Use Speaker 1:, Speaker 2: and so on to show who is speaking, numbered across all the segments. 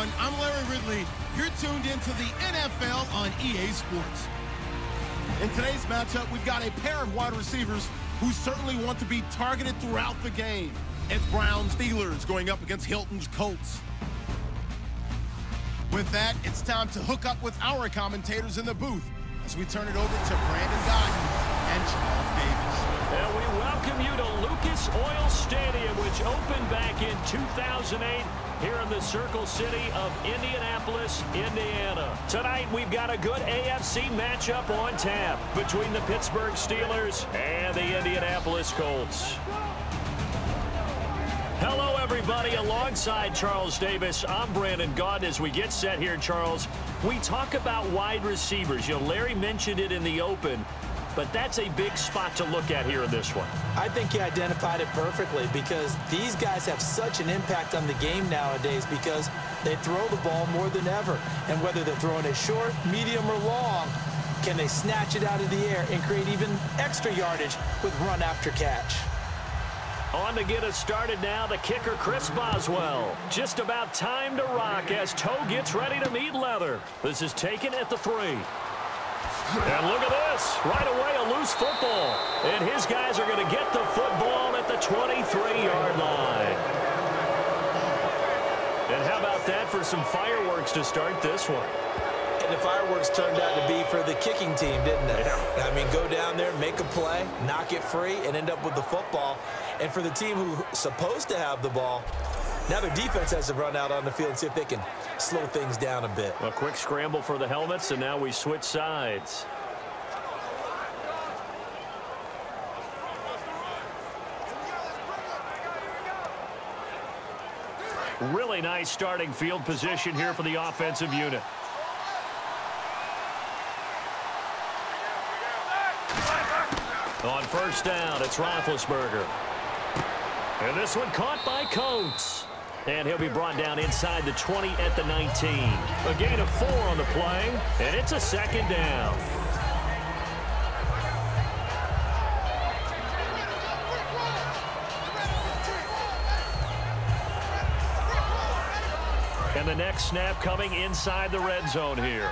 Speaker 1: everyone. I'm Larry Ridley. You're tuned into the NFL on EA Sports. In today's matchup, we've got a pair of wide receivers who certainly want to be targeted throughout the game. It's Brown Steelers going up against Hilton's Colts. With that, it's time to hook up with our commentators in the booth as we turn it over to Brandon Godden and Charles Davis.
Speaker 2: And we welcome you to Lucas Oil Stadium, which opened back in 2008 here in the Circle City of Indianapolis, Indiana. Tonight, we've got a good AFC matchup on tap between the Pittsburgh Steelers and the Indianapolis Colts. Hello, everybody. Alongside Charles Davis, I'm Brandon Godden. As we get set here, Charles, we talk about wide receivers. You know, Larry mentioned it in the open, but that's a big spot to look at here in this one.
Speaker 3: I think you identified it perfectly because these guys have such an impact on the game nowadays because they throw the ball more than ever. And whether they're throwing it short, medium, or long, can they snatch it out of the air and create even extra yardage with run after catch?
Speaker 2: On to get us started now, the kicker, Chris Boswell. Just about time to rock as toe gets ready to meet leather. This is taken at the 3. And look at this. Right away, a loose football. And his guys are going to get the football at the 23-yard line. And how about that for some fireworks to start this one?
Speaker 3: And the fireworks turned out to be for the kicking team, didn't they? Yeah. I mean, go down there, make a play, knock it free, and end up with the football. And for the team who's supposed to have the ball, now their defense has to run out on the field and see if they can slow things down a bit.
Speaker 2: A quick scramble for the helmets, and now we switch sides. Really nice starting field position here for the offensive unit. On first down, it's Roethlisberger. And this one caught by Coates. And he'll be brought down inside the 20 at the 19. A gain of 4 on the play, and it's a second down. And the next snap coming inside the red zone here.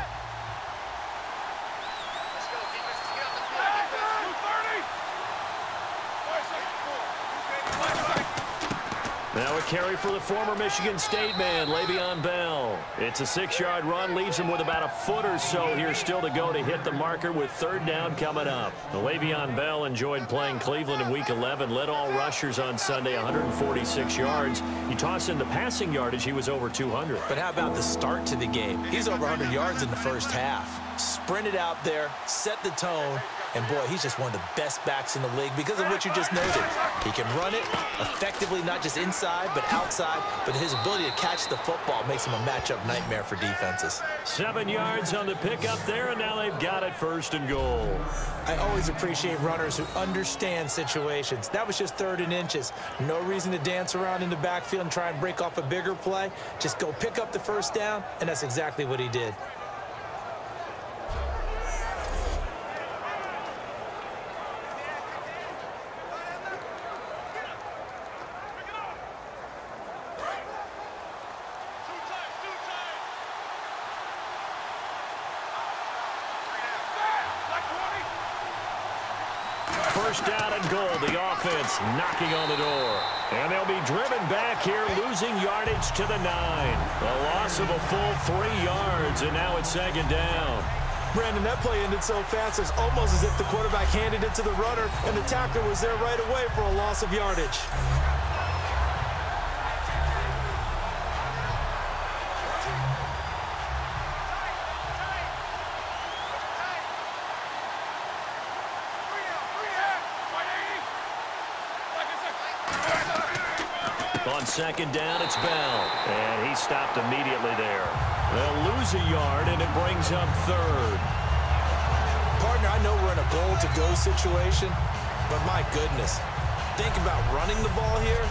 Speaker 2: Now a carry for the former Michigan State man, Le'Veon Bell. It's a 6-yard run, leaves him with about a foot or so here still to go to hit the marker with third down coming up. Le'Veon Bell enjoyed playing Cleveland in Week 11, led all rushers on Sunday, 146 yards. You toss in the passing yardage, he was over 200.
Speaker 3: But how about the start to the game? He's over 100 yards in the first half. Sprinted out there, set the tone, and boy, he's just one of the best backs in the league because of what you just noted. He can run it effectively, not just inside, but outside. But his ability to catch the football makes him a matchup nightmare for defenses.
Speaker 2: 7 yards on the pickup there, and now they've got it first and goal.
Speaker 3: I always appreciate runners who understand situations. That was just 3rd and inches. No reason to dance around in the backfield and try and break off a bigger play. Just go pick up the first down, and that's exactly what he did.
Speaker 2: First down and goal, the offense knocking on the door. And they'll be driven back here, losing yardage to the 9. A loss of a full 3 yards, and now it's second down.
Speaker 3: Brandon, that play ended so fast, it's almost as if the quarterback handed it to the runner, and the tackler was there right away for a loss of yardage.
Speaker 2: On second down, it's Bell. And he stopped immediately there. They'll lose a yard, and it brings up 3rd.
Speaker 3: Partner, I know we're in a goal-to-go situation, but my goodness, think about running the ball here.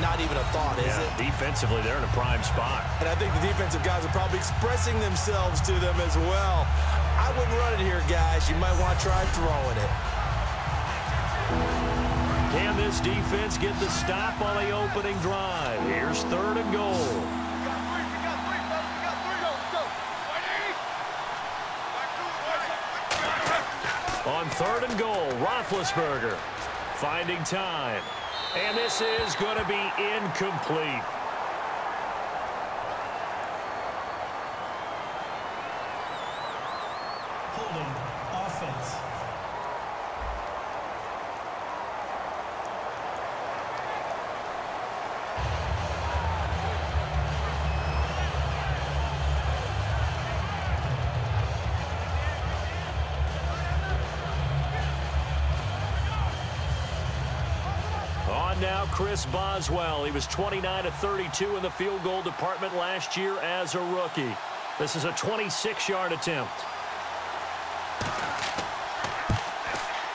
Speaker 3: Not even a thought, is it?
Speaker 2: Defensively, they're in a prime spot.
Speaker 3: And I think the defensive guys are probably expressing themselves to them as well. I wouldn't run it here, guys. You might want to try throwing it.
Speaker 2: Can this defense get the stop on the opening drive? Here's 3rd and goal. 3rd and goal. Roethlisberger finding time. And this is going to be incomplete.
Speaker 4: Holding offense.
Speaker 2: On now, Chris Boswell. He was 29 of 32 in the field goal department last year as a rookie. This is a 26-yard attempt.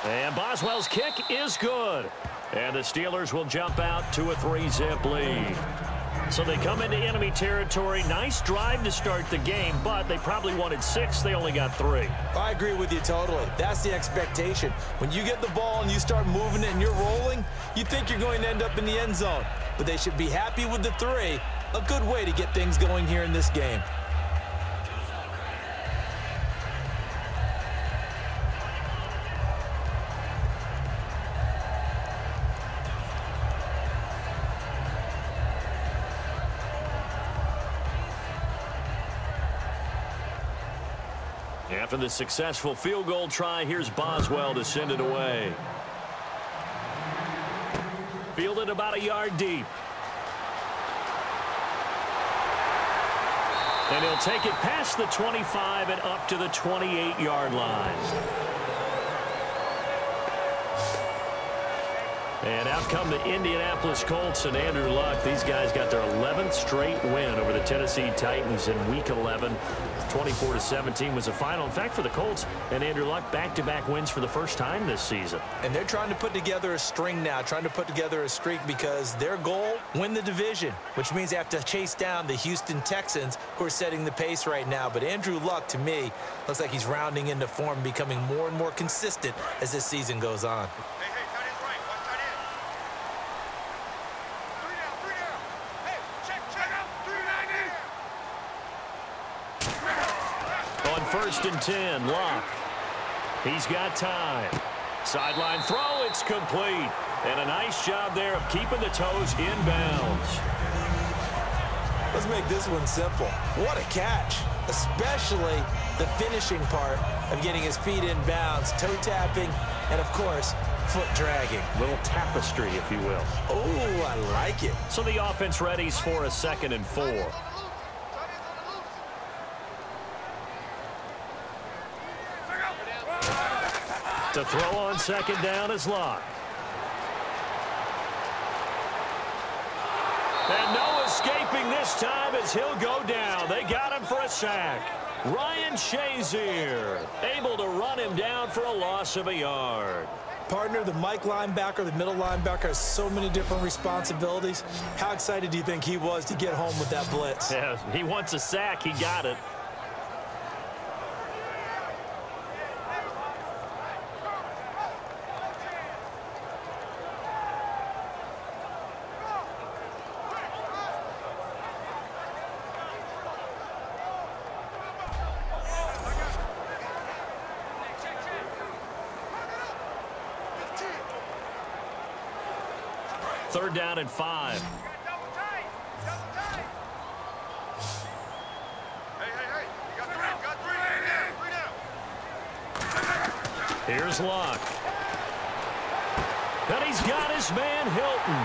Speaker 2: And Boswell's kick is good. And the Steelers will jump out to a 3-zip lead. So they come into enemy territory. Nice drive to start the game, but they probably wanted 6. They only got 3.
Speaker 3: I agree with you totally. That's the expectation. When you get the ball and you start moving it and you're rolling, you think you're going to end up in the end zone. But they should be happy with the 3. A good way to get things going here in this game.
Speaker 2: After the successful field goal try, here's Boswell to send it away. Fielded about a yard deep. And he'll take it past the 25 and up to the 28-yard line. And out come the Indianapolis Colts and Andrew Luck. These guys got their 11th straight win over the Tennessee Titans in Week 11. 24-17 was the final. In fact, for the Colts and Andrew Luck, back-to-back wins for the first time this season.
Speaker 3: And they're trying to put together a string now, trying to put together a streak because their goal, win the division, which means they have to chase down the Houston Texans, who are setting the pace right now. But Andrew Luck, to me, looks like he's rounding into form, becoming more and more consistent as this season goes on.
Speaker 2: On 1st and 10, Luck. He's got time. Sideline throw, it's complete. And a nice job there of keeping the toes inbounds.
Speaker 3: Let's make this one simple. What a catch, especially the finishing part of getting his feet in bounds, toe tapping, and of course, foot dragging.
Speaker 2: Little tapestry, if you will.
Speaker 3: Oh, I like it.
Speaker 2: So the offense readies for a 2nd and 4. To throw on 2nd down is Luck. And no escaping this time as he'll go down. They got him for a sack. Ryan Shazier able to run him down for a loss of a yard.
Speaker 3: Partner, the Mike linebacker, the middle linebacker, has so many different responsibilities. How excited do you think he was to get home with that blitz?
Speaker 2: Yeah, he wants a sack. He got it. Third down and 5. Here's Luck. And he's got his man Hilton.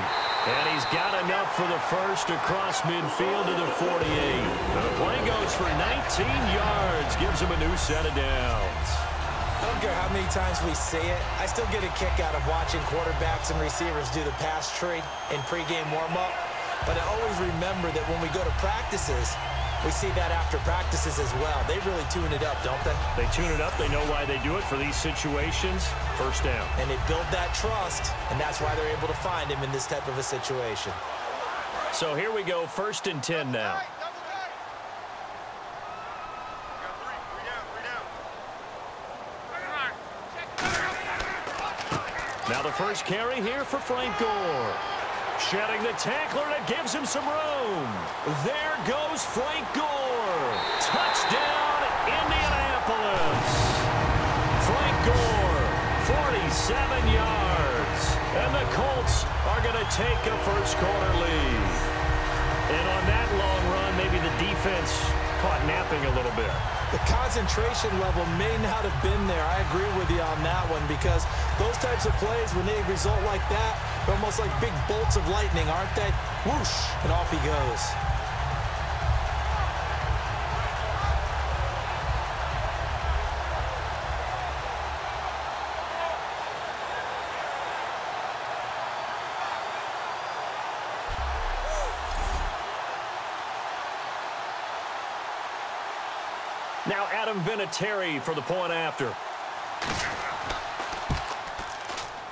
Speaker 2: And he's got enough for the first across midfield to the 48. The play goes for 19 yards. Gives him a new set of downs.
Speaker 3: I don't care how many times we see it. I still get a kick out of watching quarterbacks and receivers do the pass tree in pregame warm-up. But I always remember that when we go to practices, we see that after practices as well. They really tune it up, don't they?
Speaker 2: They tune it up. They know why they do it for these situations. First down.
Speaker 3: And they build that trust, and that's why they're able to find him in this type of a situation.
Speaker 2: So here we go, 1st and 10 now. Now the first carry here for Frank Gore. Shedding the tackler that gives him some room. There goes Frank Gore. Touchdown, Indianapolis. Frank Gore are going to take a first-quarter lead. And on that long run, maybe the defense caught napping a little bit.
Speaker 3: The concentration level may not have been there. I agree with you on that one, because those types of plays, when they result like that, they're almost like big bolts of lightning, aren't they? Whoosh, and off he goes.
Speaker 2: Now Adam Vinatieri for the point after.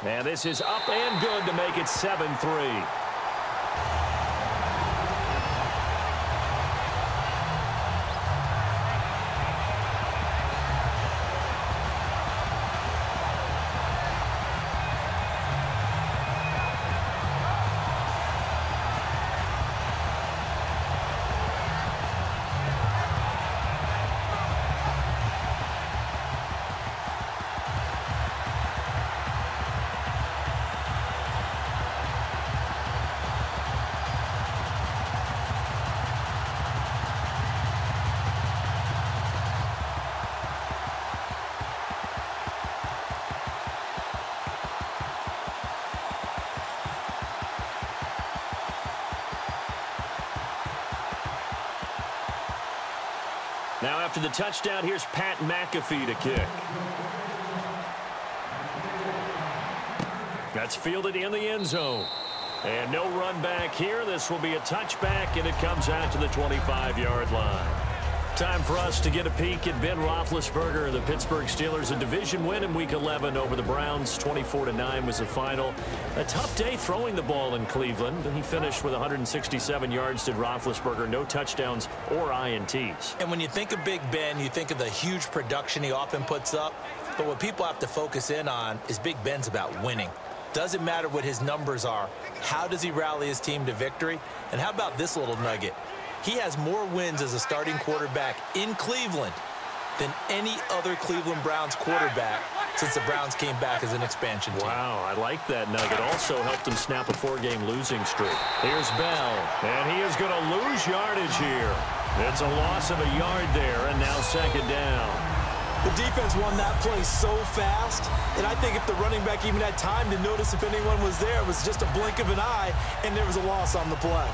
Speaker 2: And this is up and good to make it 7-3. Now after the touchdown, here's Pat McAfee to kick. That's fielded in the end zone. And no run back here. This will be a touchback, and it comes out to the 25-yard line. Time for us to get a peek at Ben Roethlisberger. The Pittsburgh Steelers, a division win in Week 11 over the Browns. 24-9 was the final. A tough day throwing the ball in Cleveland. He finished with 167 yards, did Roethlisberger. No touchdowns or INTs.
Speaker 3: And when you think of Big Ben, you think of the huge production he often puts up. But what people have to focus in on is Big Ben's about winning. Doesn't matter what his numbers are. How does he rally his team to victory? And how about this little nugget? He has more wins as a starting quarterback in Cleveland than any other Cleveland Browns quarterback since the Browns came back as an expansion team.
Speaker 2: Wow, I like that nugget. Also helped him snap a 4-game losing streak. Here's Bell, and he is going to lose yardage here. It's a loss of a yard there, and now second down.
Speaker 3: The defense won that play so fast, and I think if the running back even had time to notice if anyone was there, it was just a blink of an eye, and there was a loss on the play.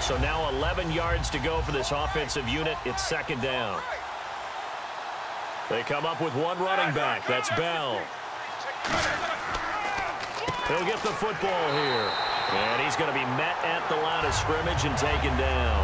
Speaker 2: So now 11 yards to go for this offensive unit. It's second down. They come up with one running back. That's Bell. He'll get the football here. And he's going to be met at the line of scrimmage and taken down.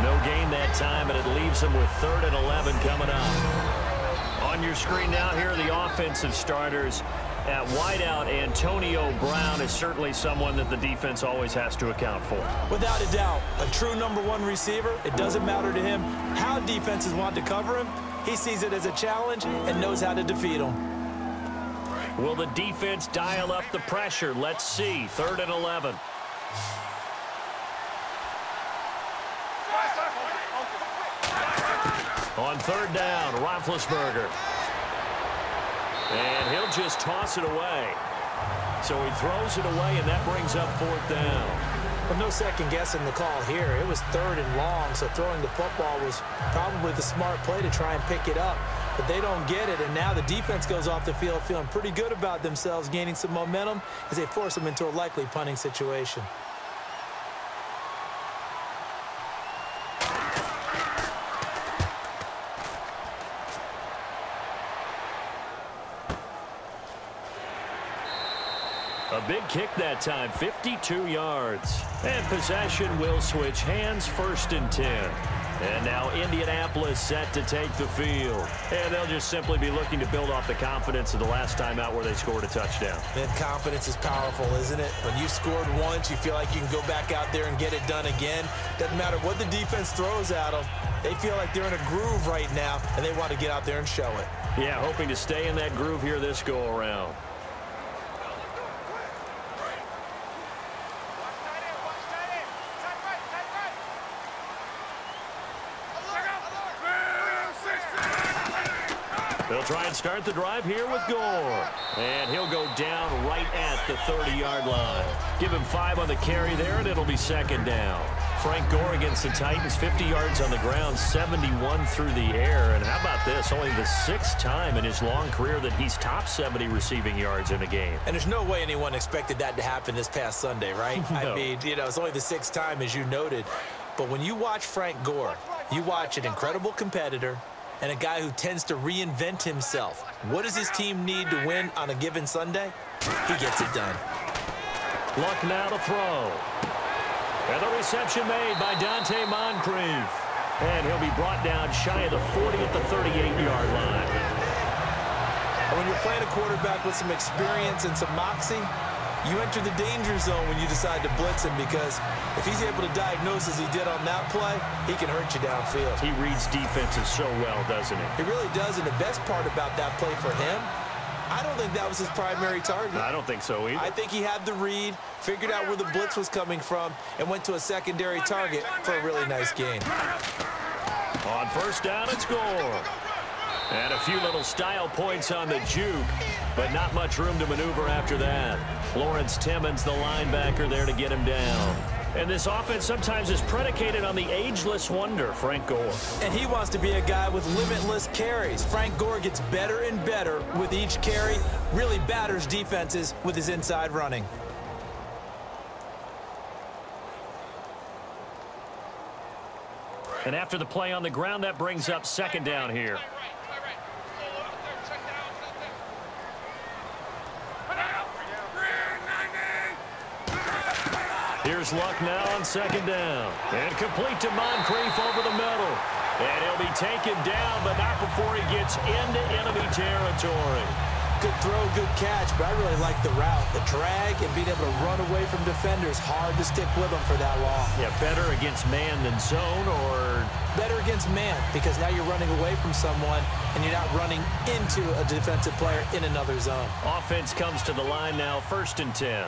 Speaker 2: No gain that time, and it leaves him with 3rd and 11 coming up. On your screen now, here are the offensive starters. At wideout, Antonio Brown is certainly someone that the defense always has to account for.
Speaker 3: Without a doubt, a true #1 receiver. It doesn't matter to him how defenses want to cover him. He sees it as a challenge and knows how to defeat them.
Speaker 2: Will the defense dial up the pressure? Let's see. 3rd and 11. On 3rd down, Roethlisberger. And he'll just toss it away. So he throws it away, and that brings up 4th down.
Speaker 3: Well, no second guessing the call here. It was 3rd and long, so throwing the football was probably the smart play to try and pick it up. But they don't get it, and now the defense goes off the field feeling pretty good about themselves, gaining some momentum as they force them into a likely punting situation.
Speaker 2: A big kick that time, 52 yards. And possession will switch hands, 1st and 10. And now Indianapolis set to take the field. And they'll just simply be looking to build off the confidence of the last time out where they scored a touchdown.
Speaker 3: And confidence is powerful, isn't it? When you scored once, you feel like you can go back out there and get it done again. Doesn't matter what the defense throws at them. They feel like they're in a groove right now, and they want to get out there and show it.
Speaker 2: Yeah, hoping to stay in that groove here this go-around. They'll try and start the drive here with Gore. And he'll go down right at the 30-yard line. Give him 5 on the carry there, and it'll be second down. Frank Gore against the Titans, 50 yards on the ground, 71 through the air. And how about this? Only the 6th time in his long career that he's top 70 receiving yards in a game.
Speaker 3: And there's no way anyone expected that to happen this past Sunday, right?
Speaker 2: No.
Speaker 3: I mean, it's only the 6th time, as you noted. But when you watch Frank Gore, you watch an incredible competitor and a guy who tends to reinvent himself. What does his team need to win on a given Sunday? He gets it done.
Speaker 2: Luck now to throw. And the reception made by Dante Moncrief. And he'll be brought down shy of the 40 at the 38-yard line.
Speaker 3: And when you're playing a quarterback with some experience and some moxie, you enter the danger zone when you decide to blitz him, because if he's able to diagnose as he did on that play, he can hurt you downfield.
Speaker 2: He reads defenses so well, doesn't he?
Speaker 3: He really does, and the best part about that play for him, I don't think that was his primary target.
Speaker 2: I don't think so either.
Speaker 3: I think he had the read, figured out where the blitz was coming from, and went to a secondary target for a really nice gain.
Speaker 2: On first down, it's Gore. And a few little style points on the juke, but not much room to maneuver after that. Lawrence Timmons, the linebacker, there to get him down. And this offense sometimes is predicated on the ageless wonder, Frank Gore.
Speaker 3: And he wants to be a guy with limitless carries. Frank Gore gets better and better with each carry, really batters defenses with his inside running.
Speaker 2: And after the play on the ground, that brings up second down here. Here's Luck now on second down. And complete to Moncrief over the middle. And he'll be taken down, but not before he gets into enemy territory.
Speaker 3: Good throw, good catch, but I really like the route. The drag and being able to run away from defenders, hard to stick with them for that long.
Speaker 2: Yeah, better against man than zone, or?
Speaker 3: Better against man, because now you're running away from someone and you're not running into a defensive player in another zone. Offense
Speaker 2: Comes to the line now, 1st and 10.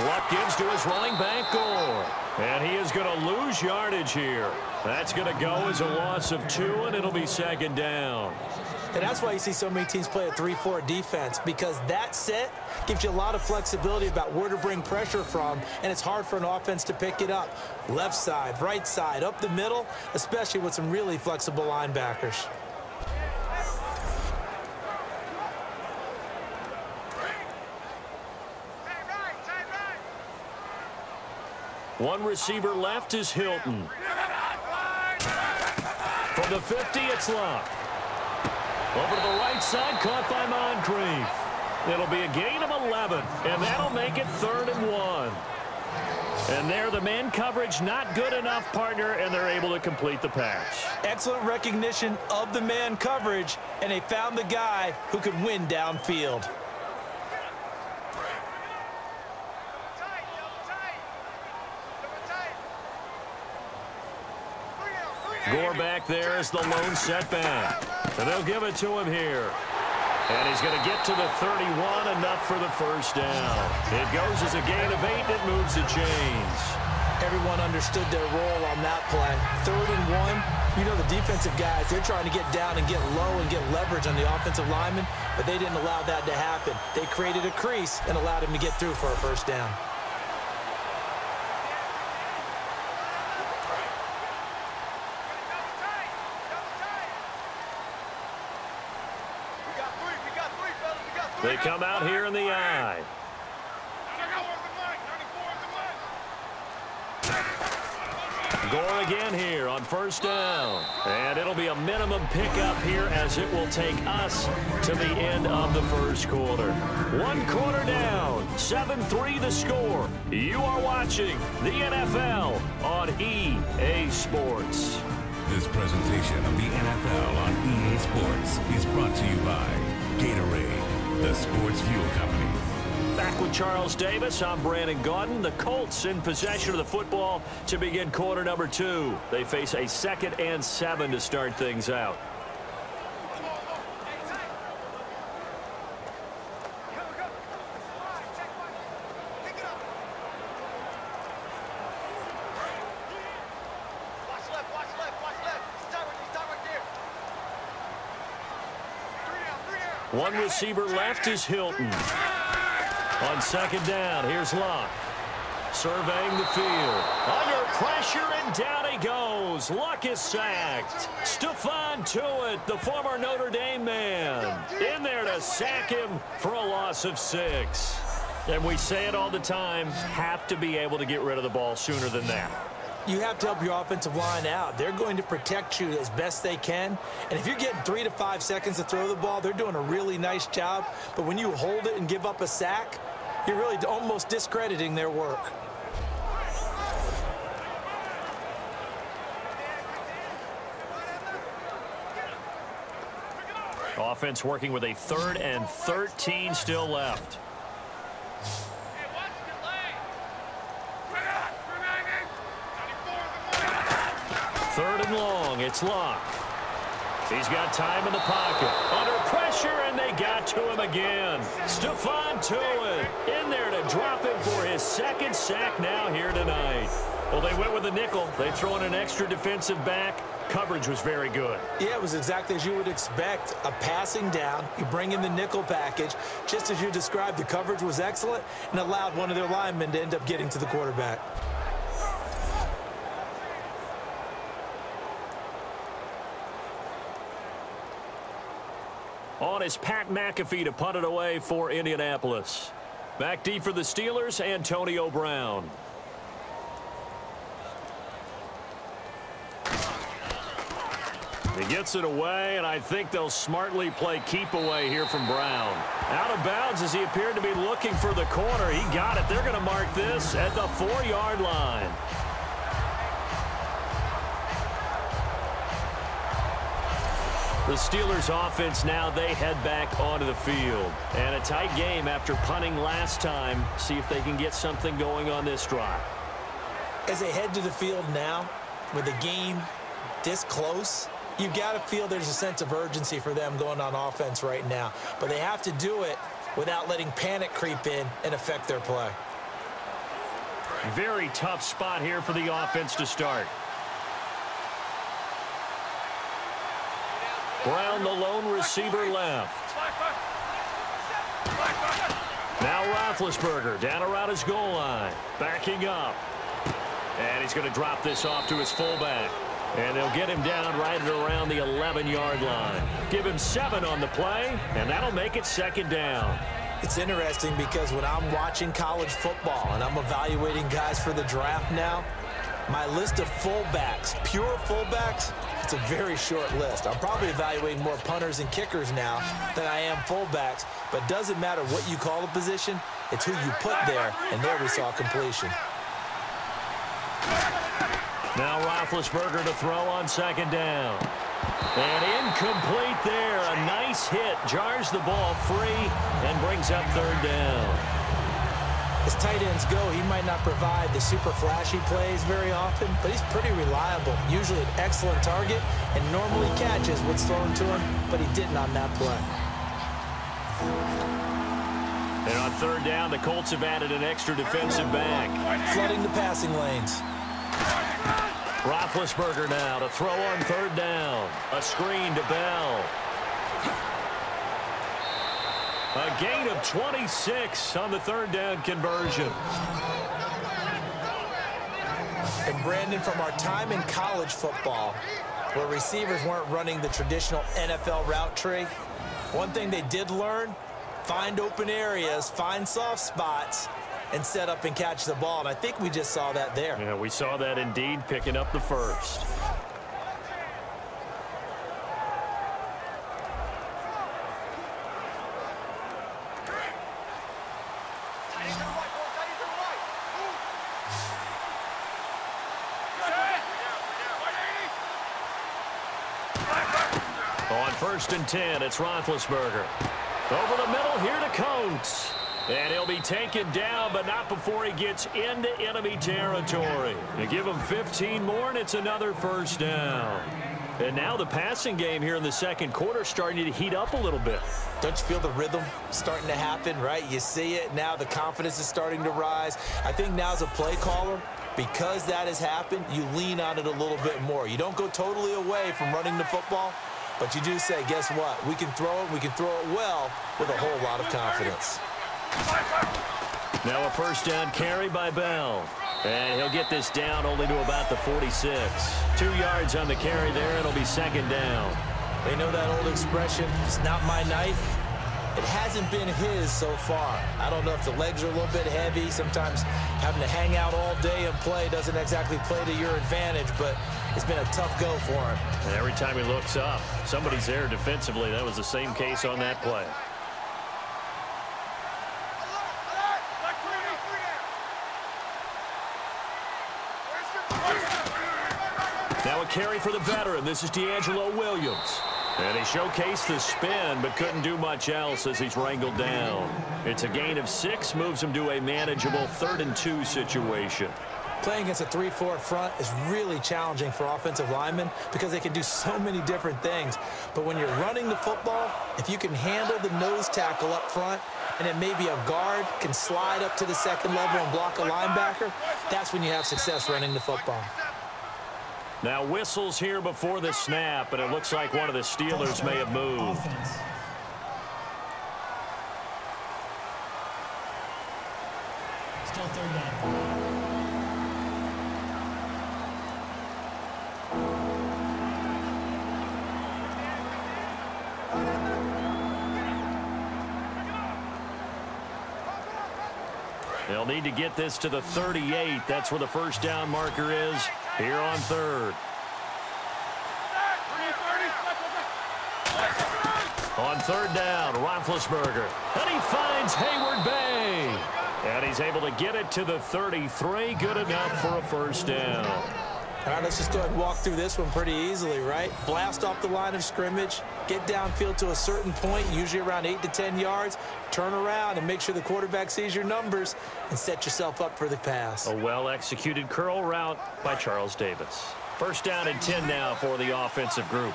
Speaker 2: Luck gives to his running back, Gore. And he is going to lose yardage here. That's going to go as a loss of 2, and it'll be second down.
Speaker 3: And that's why you see so many teams play a 3-4 defense, because that set gives you a lot of flexibility about where to bring pressure from, and it's hard for an offense to pick it up. Left side, right side, up the middle, especially with some really flexible linebackers.
Speaker 2: One receiver left is Hilton. From the 50, it's Luck. Over to the right side, caught by Moncrief. It'll be a gain of 11, and that'll make it 3rd and 1. And there, the man coverage not good enough, partner, and they're able to complete the pass.
Speaker 3: Excellent recognition of the man coverage, and they found the guy who could win downfield.
Speaker 2: Gore back there is the lone setback. And they'll give it to him here. And he's going to get to the 31, enough for the first down. It goes as a gain of 8, and it moves the chains.
Speaker 3: Everyone understood their role on that play. 3rd and 1, you know the defensive guys, they're trying to get down and get low and get leverage on the offensive lineman, but they didn't allow that to happen. They created a crease and allowed him to get through for a first down.
Speaker 2: They come out here in the eye. Gore again here on first down. And it'll be a minimum pickup here as it will take us to the end of the first quarter. 1 quarter down, 7-3 the score. You are watching the NFL on EA Sports.
Speaker 5: This presentation of the NFL on EA Sports is brought to you by Gatorade, the sports fuel company.
Speaker 2: Back with Charles Davis, I'm Brandon Gaudin. The Colts in possession of the football to begin quarter number 2. They face a 2nd and 7 to start things out. One receiver left is Hilton. On second down, here's Luck. Surveying the field. Under pressure, and down he goes. Luck is sacked. Stephon Tuitt, the former Notre Dame man, in there to sack him for a loss of 6. And we say it all the time, have to be able to get rid of the ball sooner than that.
Speaker 3: You have to help your offensive line out. They're going to protect you as best they can. And if you're getting 3 to 5 seconds to throw the ball, they're doing a really nice job. But when you hold it and give up a sack, you're really almost discrediting their work.
Speaker 2: Offense working with a 3rd and 13 still left. Third and long, it's Luck. He's got time in the pocket. Under pressure, and they got to him again. Stephon Tuitt in there to drop him for his 2nd sack now here tonight. Well, they went with a nickel. They throw in an extra defensive back. Coverage was very good.
Speaker 3: Yeah, it was exactly as you would expect. A passing down. You bring in the nickel package. Just as you described, the coverage was excellent and allowed one of their linemen to end up getting to the quarterback.
Speaker 2: On is Pat McAfee to punt it away for Indianapolis. Back deep for the Steelers, Antonio Brown. He gets it away, and I think they'll smartly play keep away here from Brown. Out of bounds as he appeared to be looking for the corner. He got it. They're going to mark this at the 4-yard line. The Steelers offense now, they head back onto the field. And a tight game after punting last time. See if they can get something going on this drive.
Speaker 3: As they head to the field now, with the game this close, you've got to feel there's a sense of urgency for them going on offense right now. But they have to do it without letting panic creep in and affect their play.
Speaker 2: Very tough spot here for the offense to start. Brown, the lone receiver, left. Now Roethlisberger down around his goal line. Backing up. And he's going to drop this off to his fullback. And they'll get him down right at around the 11-yard line. Give him 7 on the play, and that'll make it 2nd down.
Speaker 3: It's interesting because when I'm watching college football and I'm evaluating guys for the draft now, my list of fullbacks, pure fullbacks, it's a very short list. I'm probably evaluating more punters and kickers now than I am fullbacks, but it doesn't matter what you call a position, it's who you put there, and there we saw completion.
Speaker 2: Now Roethlisberger to throw on 2nd down. And incomplete there. A nice hit. Jars the ball free and brings up 3rd down.
Speaker 3: As tight ends go, he might not provide the super flashy plays very often, but he's pretty reliable. Usually an excellent target and normally catches what's thrown to him, but he didn't on that play.
Speaker 2: And on 3rd down, the Colts have added an extra defensive back.
Speaker 3: Flooding the passing lanes.
Speaker 2: Roethlisberger now to throw on 3rd down. A screen to Bell. A gain of 26 on the 3rd down conversion.
Speaker 3: And Brandon, from our time in college football, where receivers weren't running the traditional NFL route tree, one thing they did learn, find open areas, find soft spots, and set up and catch the ball. And I think we just saw that there.
Speaker 2: Yeah, we saw that indeed, picking up the first. On 1st and 10, it's Roethlisberger. Over the middle here to Coates. And he'll be taken down, but not before he gets into enemy territory. You give him 15 more, and it's another 1st down. And now the passing game here in the 2nd quarter starting to heat up a little bit.
Speaker 3: Don't you feel the rhythm starting to happen, right? You see it. Now the confidence is starting to rise. I think now as a play caller, because that has happened, you lean on it a little bit more. You don't go totally away from running the football, But you do say, guess what? We can throw it. We can throw it well with a whole lot of confidence.
Speaker 2: Now a first down carry by Bell. And he'll get this down only to about the 46. 2 yards on the carry there. It'll be second down.
Speaker 3: They know that old expression, it's not my night. It hasn't been his so far. I don't know if the legs are a little bit heavy. Sometimes having to hang out all day and play doesn't exactly play to your advantage, but it's been a tough go for him.
Speaker 2: And every time he looks up, somebody's there defensively. That was the same case on that play. Now a carry for the veteran. This is D'Angelo Williams. And he showcased the spin, but couldn't do much else as he's wrangled down. It's a gain of 6, moves him to a manageable 3rd and 2 situation.
Speaker 3: Playing against a 3-4 front is really challenging for offensive linemen because they can do so many different things. But when you're running the football, if you can handle the nose tackle up front, and then maybe a guard can slide up to the second level and block a linebacker, that's when you have success running the football.
Speaker 2: Now whistles here before the snap, and it looks like one of the Steelers may have moved.
Speaker 4: Offense. Still third down.
Speaker 2: They'll need to get this to the 38. That's where the first down marker is here on 3rd. On 3rd down, Roethlisberger. And he finds Hayward Bay. And he's able to get it to the 33. Good enough for a first down.
Speaker 3: All right, let's just go ahead and walk through this one pretty easily, right? Blast off the line of scrimmage, get downfield to a certain point, usually around 8 to 10 yards, turn around and make sure the quarterback sees your numbers and set yourself up for the pass.
Speaker 2: A well-executed curl route by Charles Davis. First down and 10 now for the offensive group.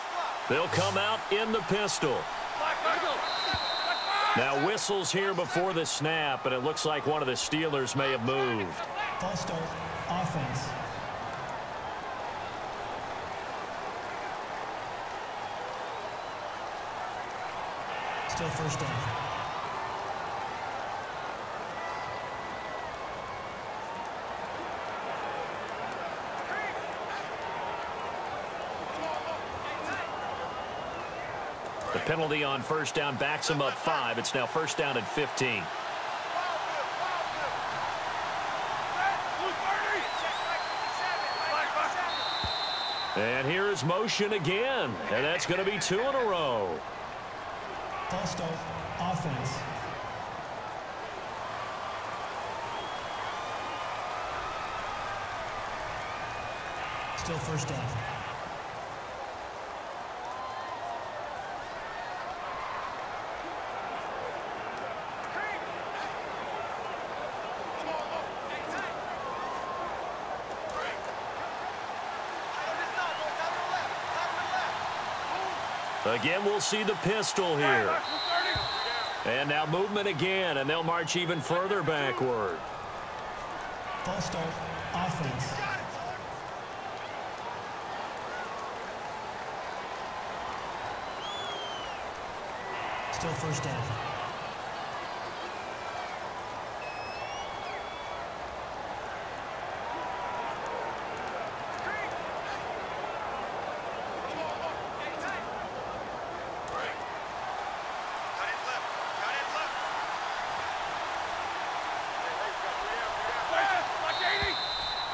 Speaker 2: They'll come out in the pistol. Now whistles here before the snap, and it looks like one of the Steelers may have moved.
Speaker 4: False start. Offense. Still first down.
Speaker 2: The penalty on first down backs him up 5. It's now first down and 15. And here's motion again, and that's going to be 2 in a row.
Speaker 4: False start. Offense. Still first down.
Speaker 2: Again, we'll see the pistol here. And now movement again, and they'll march even further backward.
Speaker 4: False start. Offense. Still first down.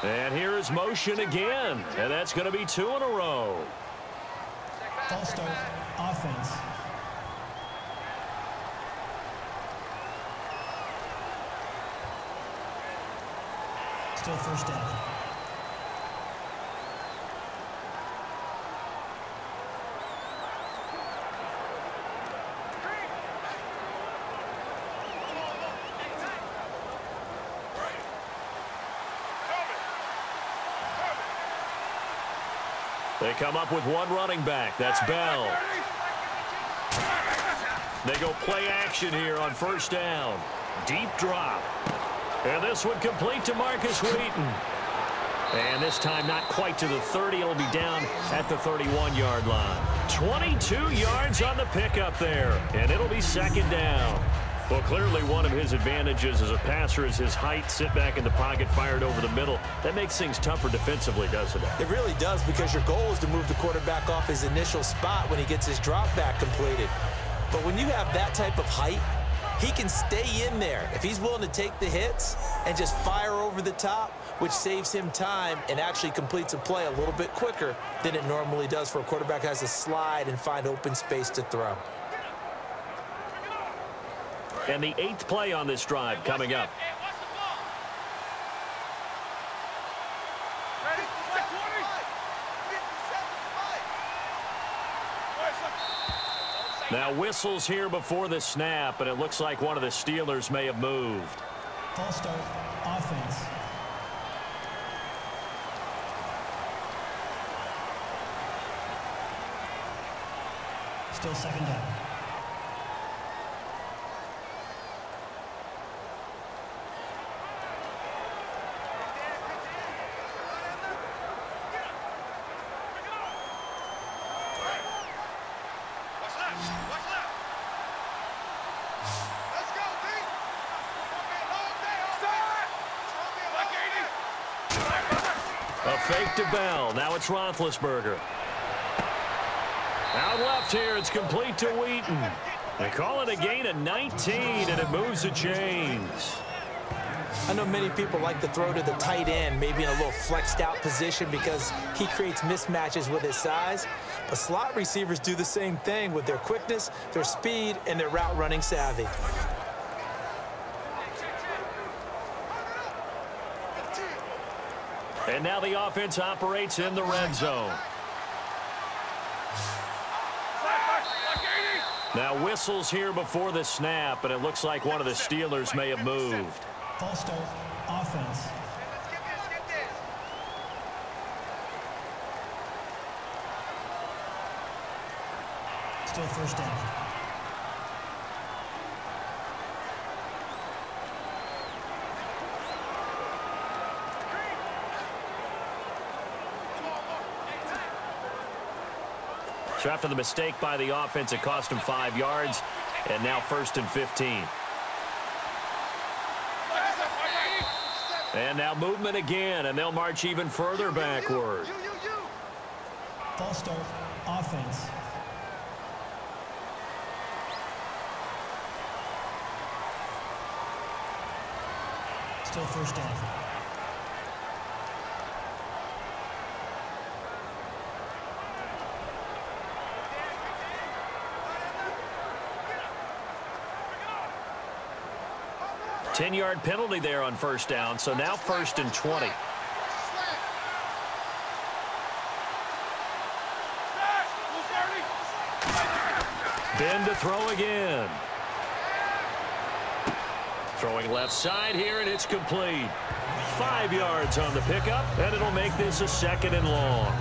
Speaker 2: And here is motion again, and that's going to be 2 in a row.
Speaker 4: False start. Offense. Still first down.
Speaker 2: They come up with one running back. That's Bell. They go play action here on first down. Deep drop. And this one complete to Marcus Wheaton. And this time not quite to the 30. It'll be down at the 31-yard line. 22 yards on the pickup there, and it'll be second down. Well, clearly one of his advantages as a passer is his height, sit back in the pocket, fired over the middle. That makes things tougher defensively, doesn't it?
Speaker 3: It really does, because your goal is to move the quarterback off his initial spot when he gets his drop back completed. But when you have that type of height, he can stay in there if he's willing to take the hits and just fire over the top, which saves him time and actually completes a play a little bit quicker than it normally does for a quarterback who has to slide and find open space to throw.
Speaker 2: And the 8th play on this drive coming up. Now whistles here before the snap, and it looks like one of the Steelers may have moved.
Speaker 4: False start, offense. Still second down.
Speaker 2: A fake to Bell. Now it's Roethlisberger. Out left here, it's complete to Wheaton. They call it a gain of 19, and it moves the chains.
Speaker 3: I know many people like to throw to the tight end, maybe in a little flexed out position because he creates mismatches with his size. But slot receivers do the same thing with their quickness, their speed, and their route running savvy.
Speaker 2: And now the offense operates in the red zone. Now whistles here before the snap, and it looks like one of the Steelers may have moved.
Speaker 4: False start, offense. Still first down.
Speaker 2: So after the mistake by the offense, it cost him 5 yards, and now 1st and 15. And now movement again, and they'll march even further backward.
Speaker 4: False start, offense. Still first down.
Speaker 2: A 10-yard penalty there on first down, so now 1st and 20. Ben to throw again. Throwing left side here, and it's complete. 5 yards on the pickup, and it'll make this a 2nd and long.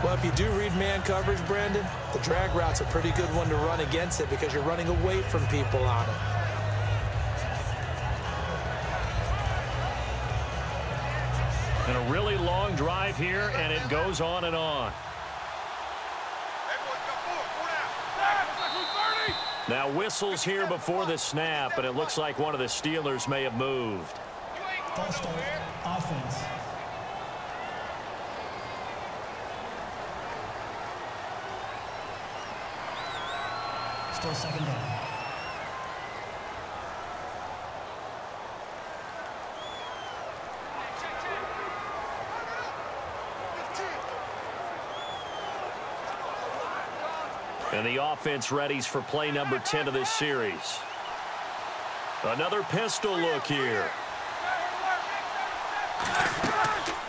Speaker 3: Well, if you do read man coverage, Brandon, the drag route's a pretty good one to run against it because you're running away from people on it.
Speaker 2: And a really long drive here, and it goes on and on. Now whistles here before the snap, and it looks like one of the Steelers may have moved.
Speaker 4: False start, offense. Still second down.
Speaker 2: And the offense readies for play number 10 of this series. Another pistol look here.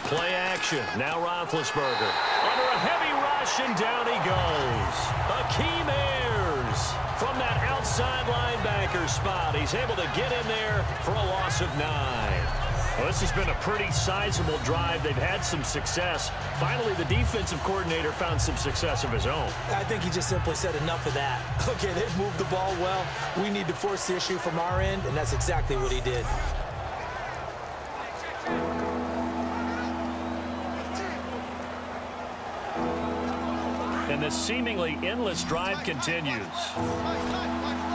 Speaker 2: Play action. Now Roethlisberger. Under a heavy rush, and down he goes. Akeem Ayers from that outside linebacker spot. He's able to get in there for a loss of 9. Well, this has been a pretty sizable drive. They've had some success. Finally, the defensive coordinator found some success of his own.
Speaker 3: I think he just simply said enough of that. Okay, they've moved the ball well. We need to force the issue from our end, and that's exactly what he did.
Speaker 2: And this seemingly endless drive continues.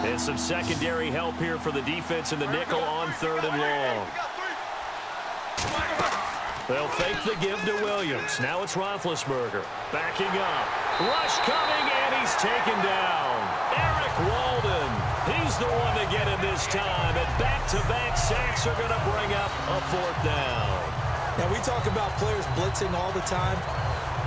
Speaker 2: And some secondary help here for the defense in the nickel on 3rd and long. They'll fake the give to Williams. Now it's Roethlisberger. Backing up. Rush coming, and he's taken down. Eric Walden. He's the one to get him this time. And back-to-back sacks are going to bring up a 4th down.
Speaker 3: Now, we talk about players blitzing all the time.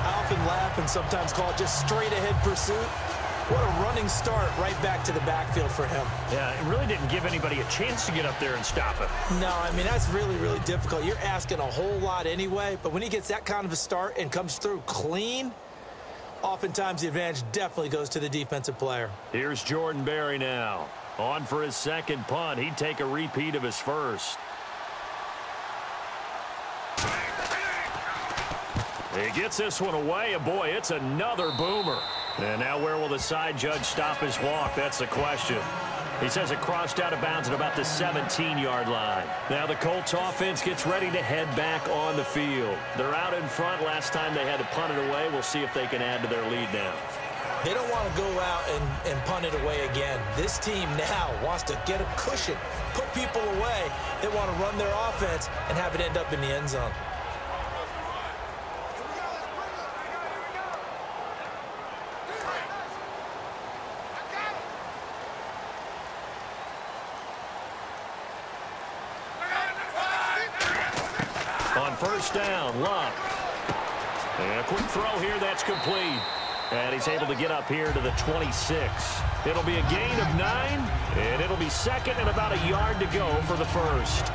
Speaker 3: I often laugh and sometimes call it just straight-ahead pursuit. What a running start right back to the backfield for him.
Speaker 2: Yeah, it really didn't give anybody a chance to get up there and stop him.
Speaker 3: No, I mean, that's really, really difficult. You're asking a whole lot anyway, but when he gets that kind of a start and comes through clean, oftentimes the advantage definitely goes to the defensive player.
Speaker 2: Here's Jordan Berry now. On for his 2nd punt. He'd take a repeat of his 1st. He gets this one away, and boy, it's another boomer. And now where will the side judge stop his walk? That's the question. He says it crossed out of bounds at about the 17-yard line. Now the Colts offense gets ready to head back on the field. They're out in front. Last time they had to punt it away. We'll see if they can add to their lead now.
Speaker 3: They don't want to go out and punt it away again. This team now wants to get a cushion, put people away. They want to run their offense and have it end up in the end zone.
Speaker 2: On 1st down, Luck. And a quick throw here, that's complete. And he's able to get up here to the 26. It'll be a gain of 9, and it'll be 2nd and about a yard to go for the 1st.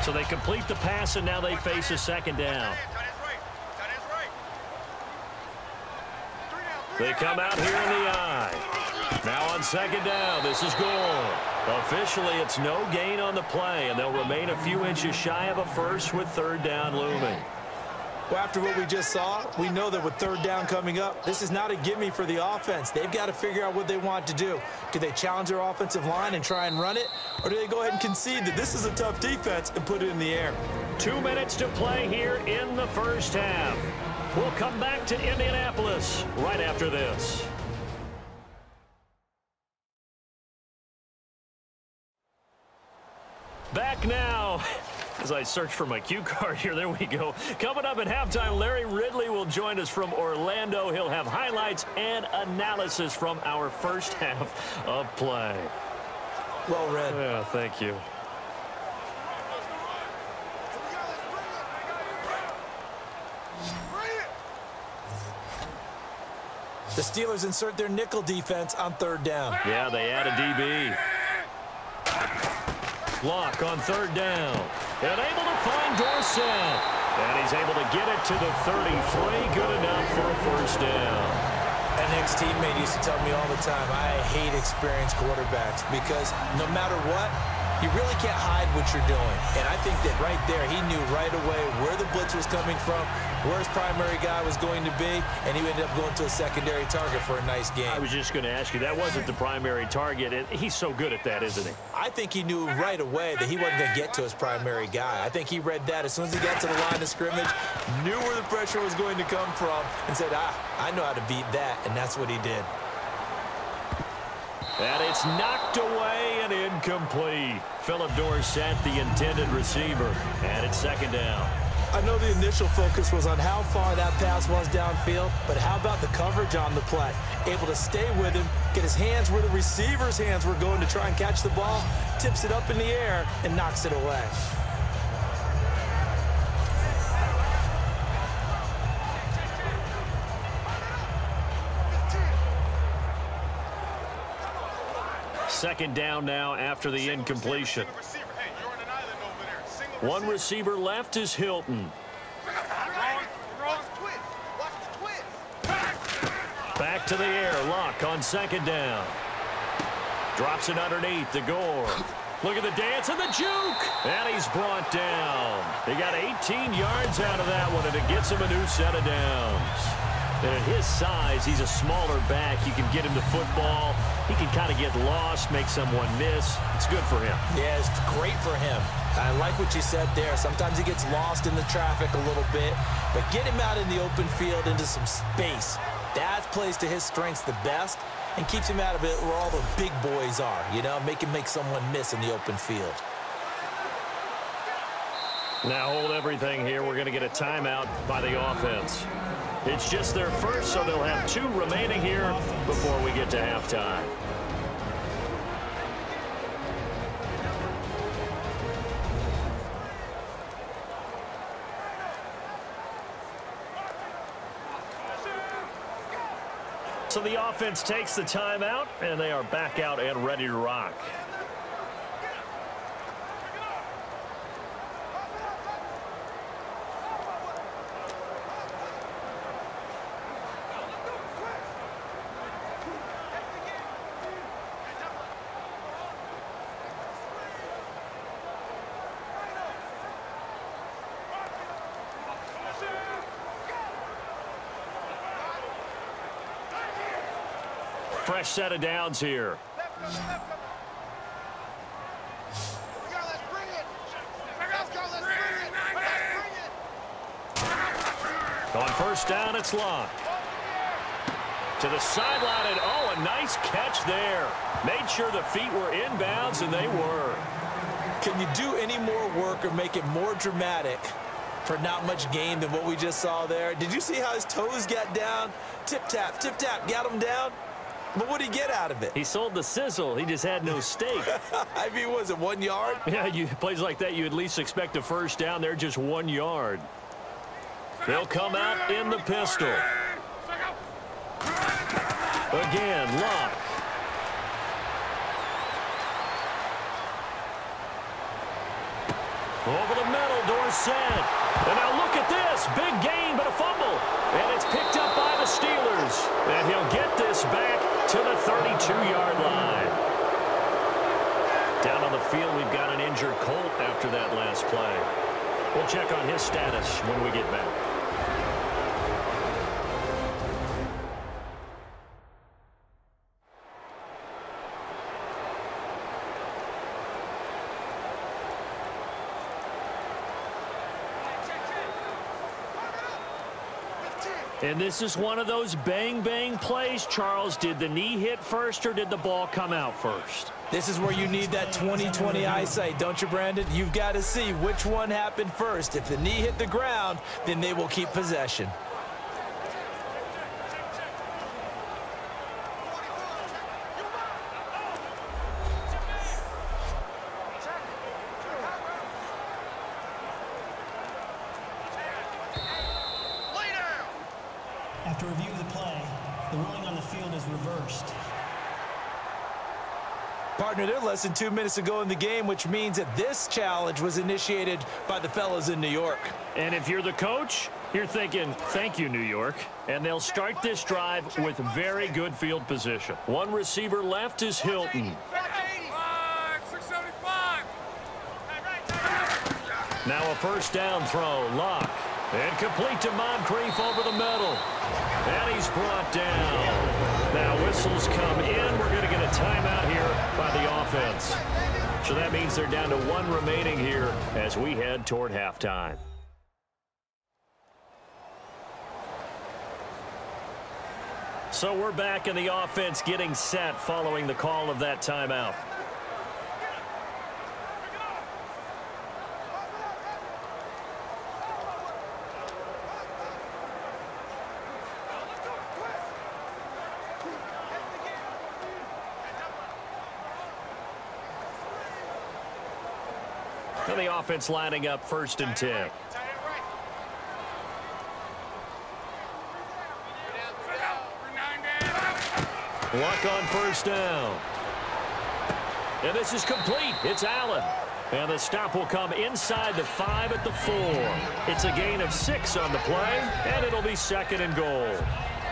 Speaker 2: So they complete the pass, and now they face a 2nd down. They come out here in the eye. Now on 2nd down, this is Gore. Officially, it's no gain on the play, and they'll remain a few inches shy of a 1st with 3rd down looming.
Speaker 3: Well, after what we just saw, we know that with 3rd down coming up, this is not a gimme for the offense. They've got to figure out what they want to do. Do they challenge their offensive line and try and run it, or do they go ahead and concede that this is a tough defense and put it in the air?
Speaker 2: 2 minutes to play here in the 1st half. We'll come back to Indianapolis right after this. Back now. As I search for my cue card here, there we go. Coming up at halftime, Larry Ridley will join us from Orlando. He'll have highlights and analysis from our 1st half of play.
Speaker 3: Well read.
Speaker 2: Yeah, thank you.
Speaker 3: The Steelers insert their nickel defense on 3rd down.
Speaker 2: Yeah, they add a DB. Block on 3rd down. And able to find Dorsett. And he's able to get it to the 33. Good enough for a 1st down.
Speaker 3: An ex-teammate used to tell me all the time, I hate experienced quarterbacks because no matter what, you really can't hide what you're doing. And I think that right there, he knew right away where the blitz was coming from, where his primary guy was going to be, and he ended up going to a secondary target for a nice game.
Speaker 2: I was just going to ask you, that wasn't the primary target, and he's so good at that, isn't he?
Speaker 3: I think he knew right away that he wasn't going to get to his primary guy. I think he read that as soon as he got to the line of scrimmage, knew where the pressure was going to come from, and said, I know how to beat that, and that's what he did.
Speaker 2: And it's knocked away and incomplete. Philip Dorsett, the intended receiver, and it's 2nd down.
Speaker 3: I know the initial focus was on how far that pass was downfield, but how about the coverage on the play? Able to stay with him, get his hands where the receiver's hands were going to try and catch the ball, tips it up in the air, and knocks it away.
Speaker 2: Second down now after the incompletion. One receiver left is Hilton. Back to the air. Luck on 2nd down. Drops it underneath to Gore. Look at the dance and the juke. And he's brought down. He got 18 yards out of that one, and it gets him a new set of downs. And at his size, he's a smaller back. You can get him the football. He can kind of get lost, make someone miss. It's good for him.
Speaker 3: Yeah, it's great for him. I like what you said there. Sometimes he gets lost in the traffic a little bit, but get him out in the open field into some space. That plays to his strengths the best and keeps him out of it where all the big boys are, you know, make someone miss in the open field.
Speaker 2: Now hold everything here. We're going to get a timeout by the offense. It's just their first, so they'll have 2 remaining here before we get to halftime. So the offense takes the timeout, and they are back out and ready to rock. Fresh set of downs here. On first down, it's Locke. To the sideline, and oh, a nice catch there. Made sure the feet were inbounds, and they were.
Speaker 3: Can you do any more work or make it more dramatic for not much gain than what we just saw there? Did you see how his toes got down? Tip-tap, got him down. But what did he get out of it?
Speaker 2: He sold the sizzle. He just had no steak.
Speaker 3: I mean, was it 1 yard?
Speaker 2: Yeah, plays like that, you at least expect a first down. They're just 1 yard. They'll come out in the pistol. Again, Locke. Over the middle, Dorsett. And now look at this. Big gain, but a fumble. And it's picked up by the Steelers. And he'll get this back to the 32-yard line. Down on the field, we've got an injured Colt after that last play. We'll check on his status when we get back. And this is one of those bang-bang plays, Charles. Did the knee hit first or did the ball come out first?
Speaker 3: This is where you need that 20/20 eyesight, don't you, Brandon? You've got to see which one happened first. If the knee hit the ground, then they will keep possession.
Speaker 4: After review of the play, the ruling on the field is reversed.
Speaker 3: Partner, they're less than 2 minutes ago in the game, which means that this challenge was initiated by the fellas in New York.
Speaker 2: And if you're the coach, you're thinking, thank you, New York. And they'll start this drive with very good field position. One receiver left is Hilton. Now a first down throw, Locke. And complete to Moncrief over the middle. And he's brought down. Now whistles come in. We're going to get a timeout here by the offense. So that means they're down to 1 remaining here as we head toward halftime. So we're back in the offense getting set following the call of that timeout. And the offense lining up 1st and 10. Luck on first down. And this is complete. It's Allen. And the stop will come inside the 5 at the 4. It's a gain of 6 on the play, and it'll be 2nd and goal.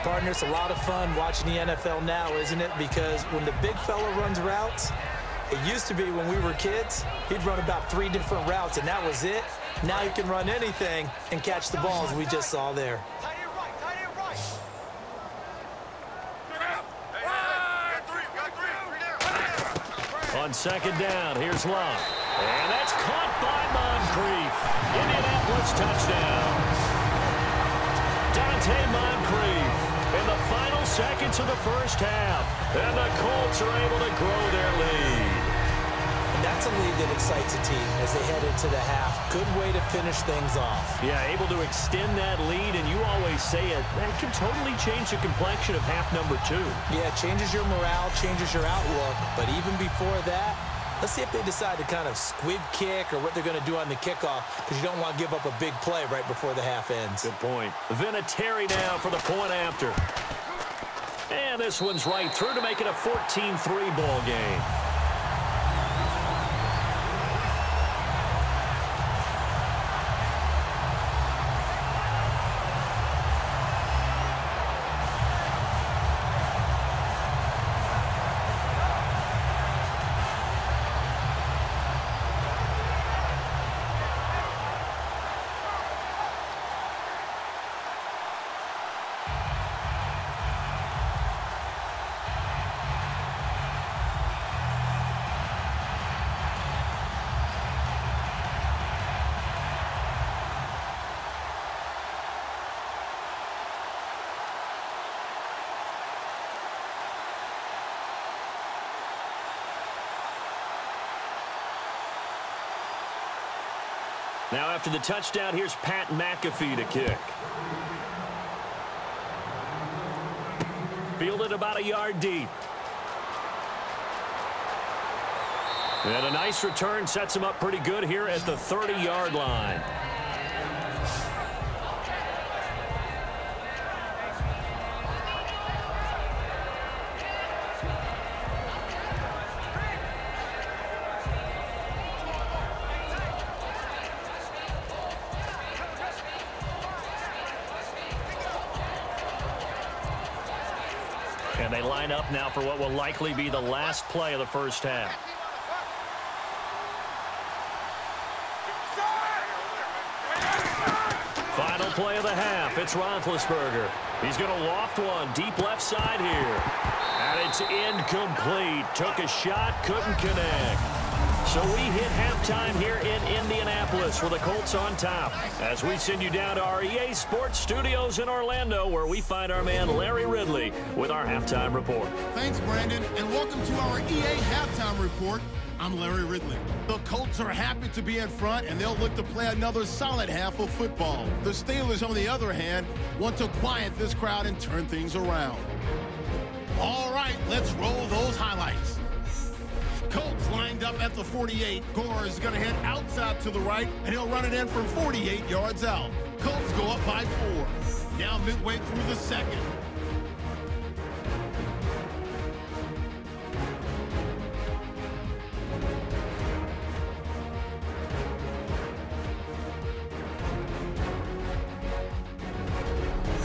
Speaker 3: Partner, it's a lot of fun watching the NFL now, isn't it? Because when the big fella runs routes, it used to be when we were kids, he'd run about 3 different routes, and that was it. Now he can run anything and catch the balls we just saw there.
Speaker 2: On second down, here's Love. And that's caught by Moncrief. Indianapolis touchdown. Dante Moncrief in the final seconds of the first half. And the Colts are able to grow their lead.
Speaker 3: That's a lead that excites a team as they head into the half. Good way to finish things off.
Speaker 2: Yeah, able to extend that lead, and you always say it, that can totally change the complexion of half number 2.
Speaker 3: Yeah, it changes your morale, changes your outlook. But even before that, let's see if they decide to kind of squib kick or what they're going to do on the kickoff, because you don't want to give up a big play right before the half ends.
Speaker 2: Good point. Vinatieri now for the point after. And this one's right through to make it a 14-3 ball game. Now after the touchdown, here's Pat McAfee to kick. Fielded about a yard deep. And a nice return sets him up pretty good here at the 30-yard line. And they line up now for what will likely be the last play of the first half. Final play of the half. It's Roethlisberger. He's going to loft one deep left side here. And it's incomplete. Took a shot, couldn't connect. So we hit halftime here in Indianapolis with the Colts on top. As we send you down to our EA Sports Studios in Orlando, where we find our man Larry Ridley with our halftime report.
Speaker 1: Thanks, Brandon, and welcome to our EA Halftime Report. I'm Larry Ridley. The Colts are happy to be in front, and they'll look to play another solid half of football. The Steelers, on the other hand, want to quiet this crowd and turn things around. All right, let's roll those highlights. Colts lined up at the 48. Gore is going to head outside to the right, and he'll run it in from 48 yards out. Colts go up by 4. Now midway through the second.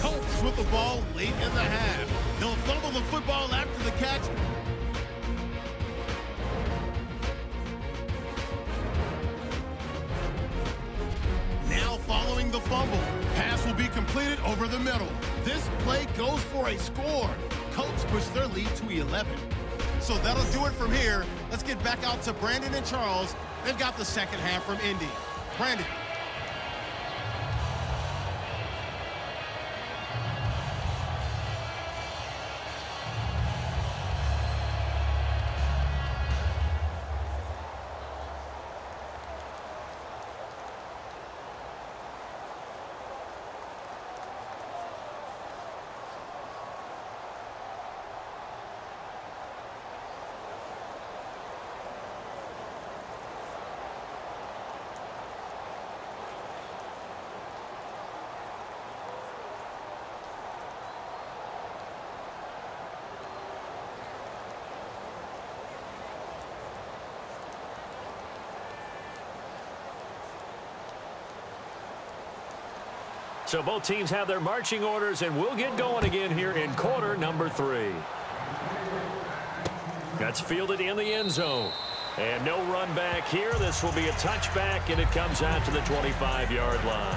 Speaker 1: Colts with the ball late in the half. They'll fumble the football after the catch. Following the fumble, pass will be completed over the middle. This play goes for a score. Colts push their lead to 11. So that'll do it from here. Let's get back out to Brandon and Charles. They've got the second half from Indy. Brandon.
Speaker 2: So both teams have their marching orders, and we'll get going again here in quarter number 3. That's fielded in the end zone. And no run back here. This will be a touchback, and it comes out to the 25-yard line.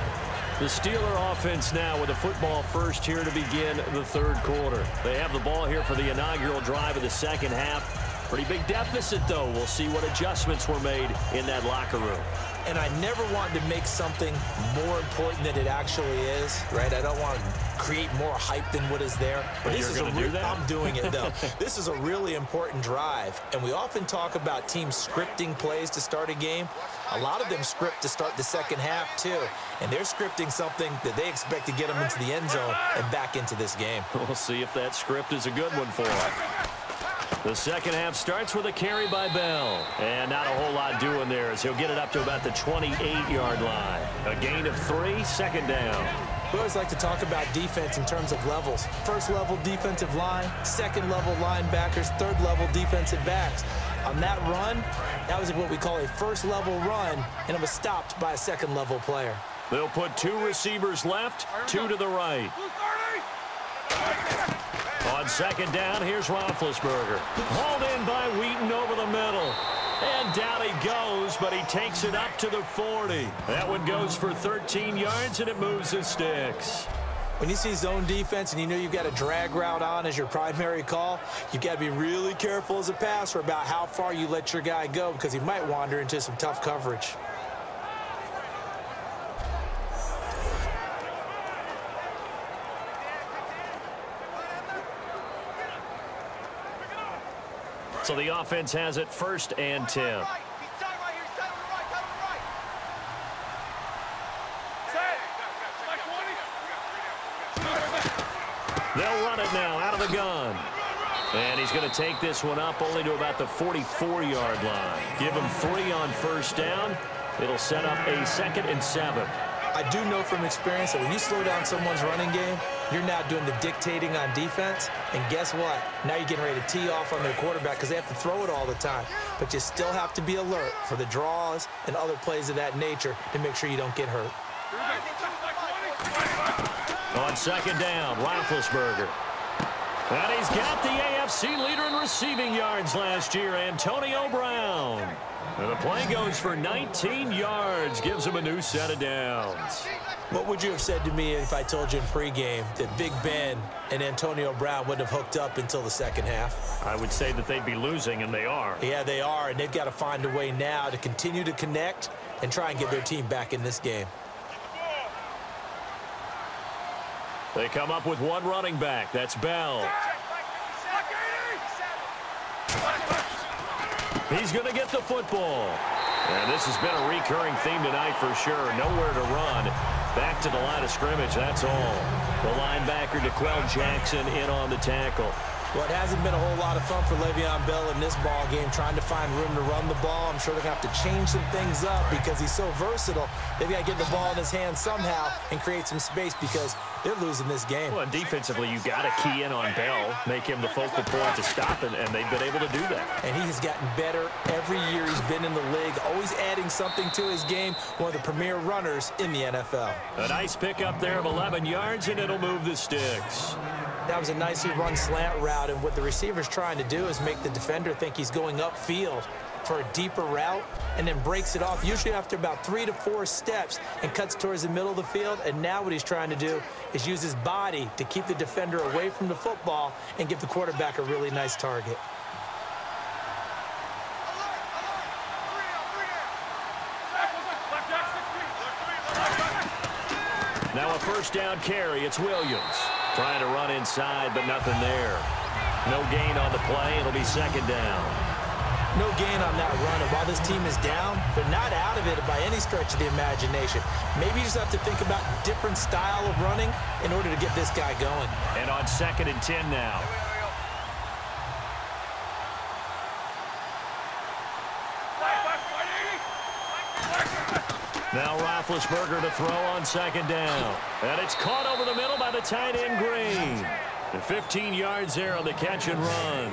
Speaker 2: The Steeler offense now with the football first here to begin the third quarter. They have the ball here for the inaugural drive of the second half. Pretty big deficit, though. We'll see what adjustments were made in that locker room.
Speaker 3: And I never want to make something more important than it actually is, right? I don't want to create more hype than what is there.
Speaker 2: But this is going to do that?
Speaker 3: I'm doing it, though. This is a really important drive, and we often talk about teams scripting plays to start a game. A lot of them script to start the second half, too. And they're scripting something that they expect to get them into the end zone and back into this game.
Speaker 2: We'll see if that script is a good one for them. The second half starts with a carry by Bell. And not a whole lot doing there as he'll get it up to about the 28-yard line. A gain of 3, second down.
Speaker 3: We always like to talk about defense in terms of levels. First-level defensive line, second-level linebackers, third-level defensive backs. On that run, that was what we call a first-level run, and it was stopped by a second-level player.
Speaker 2: They'll put 2 receivers left, 2 to the right. On second down, here's Roethlisberger. Hauled in by Wheaton over the middle. And down he goes, but he takes it up to the 40. That one goes for 13 yards, and it moves the sticks.
Speaker 3: When you see zone defense and you know you've got a drag route on as your primary call, you've got to be really careful as a passer about how far you let your guy go because he might wander into some tough coverage.
Speaker 2: So the offense has it 1st and 10. They'll run it now out of the gun. And he's going to take this one up only to about the 44-yard line. Give him 3 on 1st down. It'll set up a 2nd and 7.
Speaker 3: I do know from experience that when you slow down someone's running game, you're now doing the dictating on defense. And guess what? Now you're getting ready to tee off on their quarterback because they have to throw it all the time. But you still have to be alert for the draws and other plays of that nature to make sure you don't get hurt.
Speaker 2: On second down, Roethlisberger. And he's got the AFC leader in receiving yards last year, Antonio Brown. And the play goes for 19 yards, gives him a new set of downs.
Speaker 3: What would you have said to me if I told you in pregame that Big Ben and Antonio Brown wouldn't have hooked up until the second half?
Speaker 2: I would say that they'd be losing, and they are.
Speaker 3: Yeah, they are, and they've got to find a way now to continue to connect and try and get their team back in this game.
Speaker 2: They come up with one running back. That's Bell. He's going to get the football. And this has been a recurring theme tonight for sure. Nowhere to run. Back to the line of scrimmage, that's all. The linebacker, DeQuell Jackson, in on the tackle.
Speaker 3: Well, it hasn't been a whole lot of fun for Le'Veon Bell in this ball game, trying to find room to run the ball. I'm sure they're going to have to change some things up because he's so versatile. They've got to get the ball in his hands somehow and create some space because they're losing this game.
Speaker 2: Well, defensively, you've got to key in on Bell, make him the focal point to stop it, and they've been able to do that.
Speaker 3: And he has gotten better every year he's been in the league, always adding something to his game, one of the premier runners in the NFL.
Speaker 2: A nice pickup there of 11 yards, and it'll move the sticks.
Speaker 3: That was a nicely run slant route, and what the receiver's trying to do is make the defender think he's going upfield for a deeper route and then breaks it off, usually after about 3 to 4 steps, and cuts towards the middle of the field. And now what he's trying to do is use his body to keep the defender away from the football and give the quarterback a really nice target.
Speaker 2: Now a first down carry. It's Williams. Trying to run inside, but nothing there. No gain on the play. It'll be second down.
Speaker 3: No gain on that run. And while this team is down, they're not out of it by any stretch of the imagination. Maybe you just have to think about a different style of running in order to get this guy going.
Speaker 2: And on 2nd and 10 now. Now Roethlisberger to throw on second down. And it's caught over the middle by the tight end Green. And 15 yards there on the catch and run.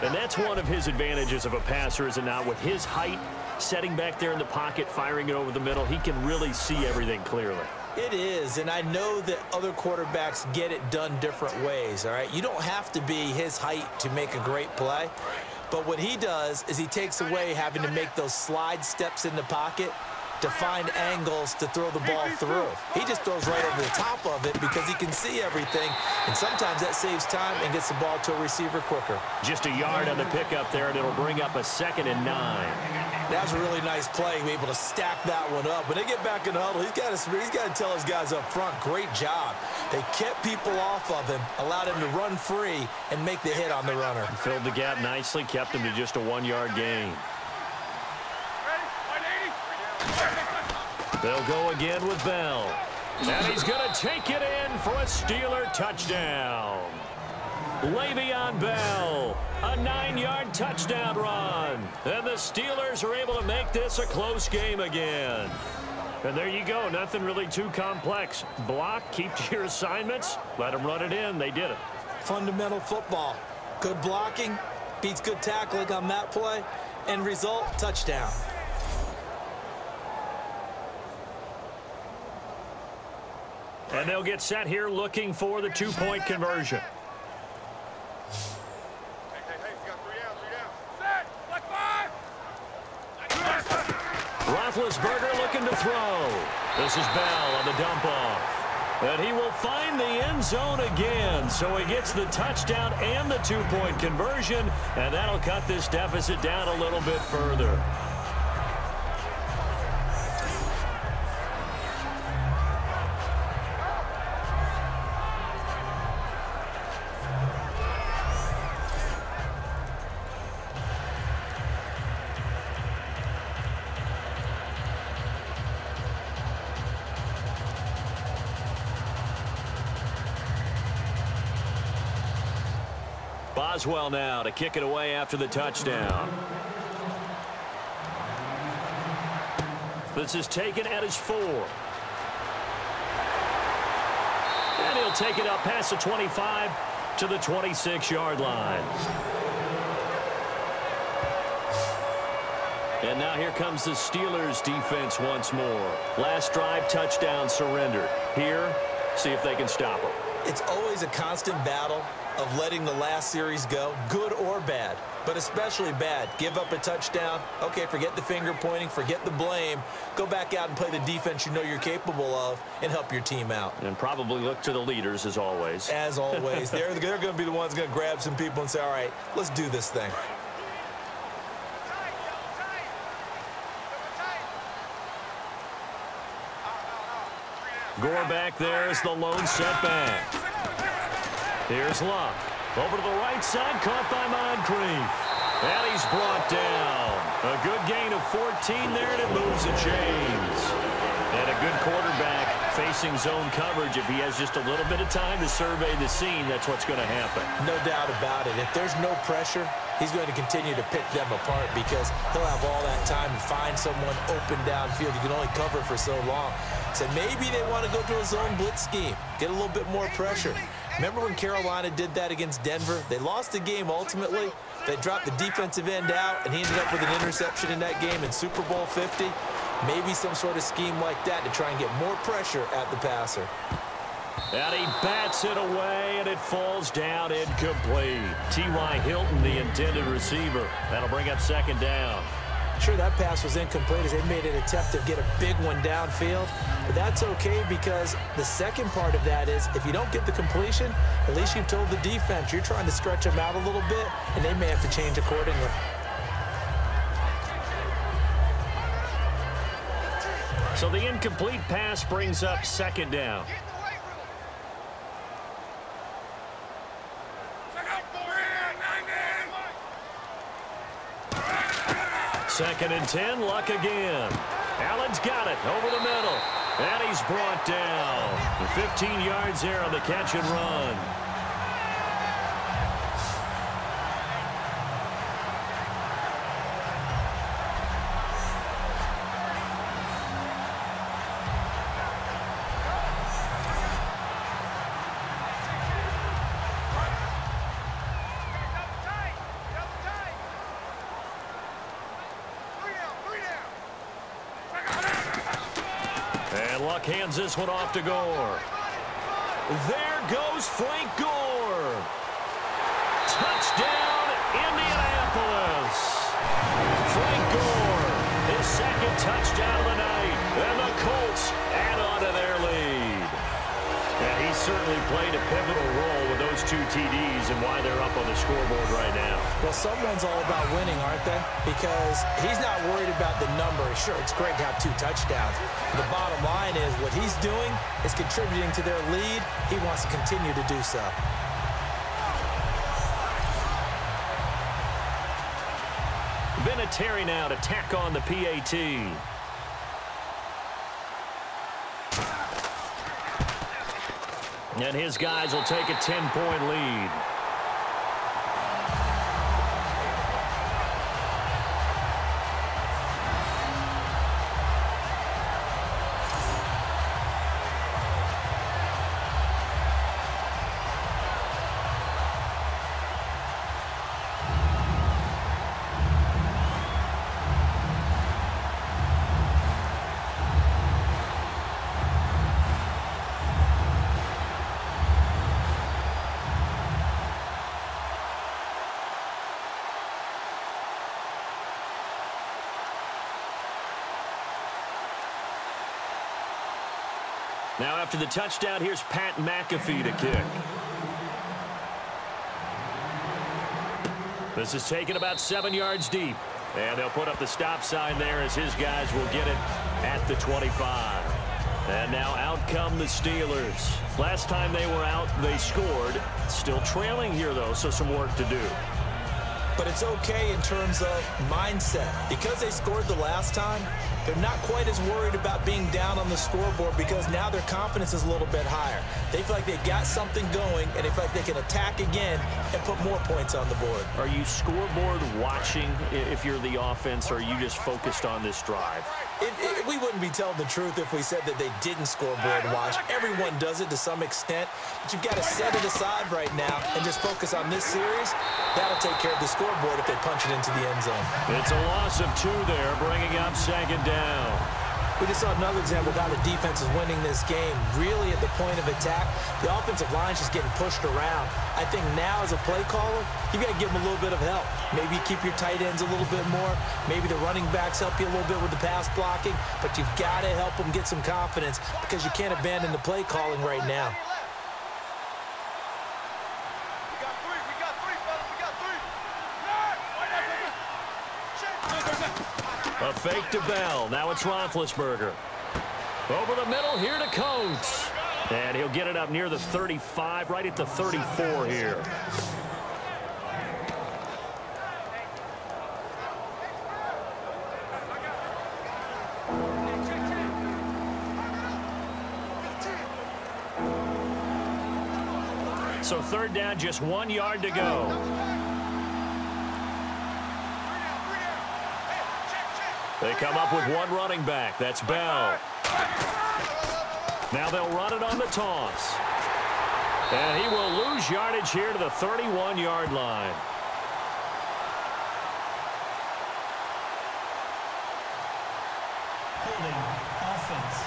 Speaker 2: And that's one of his advantages of a passer, is it not? With his height, setting back there in the pocket, firing it over the middle, he can really see everything clearly.
Speaker 3: It is, and I know that other quarterbacks get it done different ways, all right? You don't have to be his height to make a great play. But what he does is he takes away having to make those slide steps in the pocket to find angles to throw the ball through. He just throws right over the top of it because he can see everything, and sometimes that saves time and gets the ball to a receiver quicker.
Speaker 2: Just a yard on the pickup there, and it'll bring up a 2nd and 9.
Speaker 3: That was a really nice play, be able to stack that one up. When they get back in the huddle, he's got to tell his guys up front, great job. They kept people off of him, allowed him to run free and make the hit on the runner.
Speaker 2: Filled the gap nicely, kept him to just a 1-yard gain. They'll go again with Bell. And he's going to take it in for a Steeler touchdown. Le'Veon Bell, a 9-yard touchdown run. And the Steelers are able to make this a close game again. And there you go, nothing really too complex. Block, keep to your assignments, let them run it in. They did it.
Speaker 3: Fundamental football. Good blocking, beats good tackling on that play. End result, touchdown.
Speaker 2: And they'll get set here looking for the 2-point conversion. Roethlisberger looking to throw. This is Bell on the dump off. And he will find the end zone again. So he gets the touchdown and the 2-point conversion. And that'll cut this deficit down a little bit further. Boswell now to kick it away after the touchdown. This is taken at his 4. And he'll take it up past the 25 to the 26-yard line. And now here comes the Steelers defense once more. Last drive, touchdown, surrendered. Here, see if they can stop them.
Speaker 3: It's always a constant battle of letting the last series go, good or bad, but especially bad. Give up a touchdown. Okay, forget the finger pointing, forget the blame. Go back out and play the defense you know you're capable of and help your team out.
Speaker 2: And probably look to the leaders as always.
Speaker 3: As always. They're going to be the ones going to grab some people and say, all right, let's do this thing.
Speaker 2: Gore back there is the lone setback. Here's Luck. Over to the right side, caught by Moncrief. And he's brought down. A good gain of 14 there, and it moves the chains. And a good quarterback facing zone coverage. If he has just a little bit of time to survey the scene, that's what's going to happen.
Speaker 3: No doubt about it. If there's no pressure, he's going to continue to pick them apart because he'll have all that time to find someone open downfield. You can only cover for so long. So maybe they want to go to a zone blitz scheme, get a little bit more pressure. Remember when Carolina did that against Denver? They lost the game ultimately. They dropped the defensive end out, and he ended up with an interception in that game in Super Bowl 50. Maybe some sort of scheme like that to try and get more pressure at the passer.
Speaker 2: And he bats it away, and it falls down incomplete. T.Y. Hilton, the intended receiver. That'll bring up 2nd down.
Speaker 3: Sure, that pass was incomplete as they made an attempt to get a big one downfield. But that's okay because the second part of that is if you don't get the completion, at least you've told the defense you're trying to stretch them out a little bit, and they may have to change accordingly.
Speaker 2: So the incomplete pass brings up 2nd down. Second and 10, Luck again. Allen's got it over the middle. And he's brought down. 15 yards there on the catch and run. And Luck hands this one off to Gore. There goes Frank Gore. Touchdown, Indianapolis. Frank Gore, his second touchdown of the night. And the Colts add on to their lead. And he certainly played a pivotal role with those 2 TDs and why they're up on the scoreboard right now.
Speaker 3: Well, someone's all about winning, aren't they? Because he's not worried about the number. Sure, it's great to have 2 touchdowns. The bottom line is what he's doing is contributing to their lead. He wants to continue to do so.
Speaker 2: Vinatieri now to tack on the PAT. And his guys will take a 10-point lead. Now after the touchdown, here's Pat McAfee to kick. This is taken about 7 yards deep. And they'll put up the stop sign there as his guys will get it at the 25. And now out come the Steelers. Last time they were out, they scored. Still trailing here, though, so some work to do.
Speaker 3: But it's okay in terms of mindset. Because they scored the last time, they're not quite as worried about being down on the scoreboard because now their confidence is a little bit higher. They feel like they got something going, and they feel like they can attack again and put more points on the board.
Speaker 2: Are you scoreboard watching if you're the offense, or are you just focused on this drive?
Speaker 3: We wouldn't be telling the truth if we said that they didn't scoreboard watch. Everyone does it to some extent, but you've got to set it aside right now and just focus on this series. That'll take care of the scoreboard if they punch it into the end zone.
Speaker 2: It's a loss of 2 there, bringing up 2nd down.
Speaker 3: We just saw another example of how the defense is winning this game. Really at the point of attack, the offensive line's just getting pushed around. I think now as a play caller, you've got to give them a little bit of help. Maybe keep your tight ends a little bit more. Maybe the running backs help you a little bit with the pass blocking. But you've got to help them get some confidence because you can't abandon the play calling right now.
Speaker 2: A fake to Bell. Now it's Roethlisberger. Over the middle here to Coates. And he'll get it up near the 35, right at the 34 here. So 3rd down, just 1 yard to go. They come up with 1 running back. That's Bell. Now they'll run it on the toss. And he will lose yardage here to the 31-yard line.
Speaker 4: Holding offense.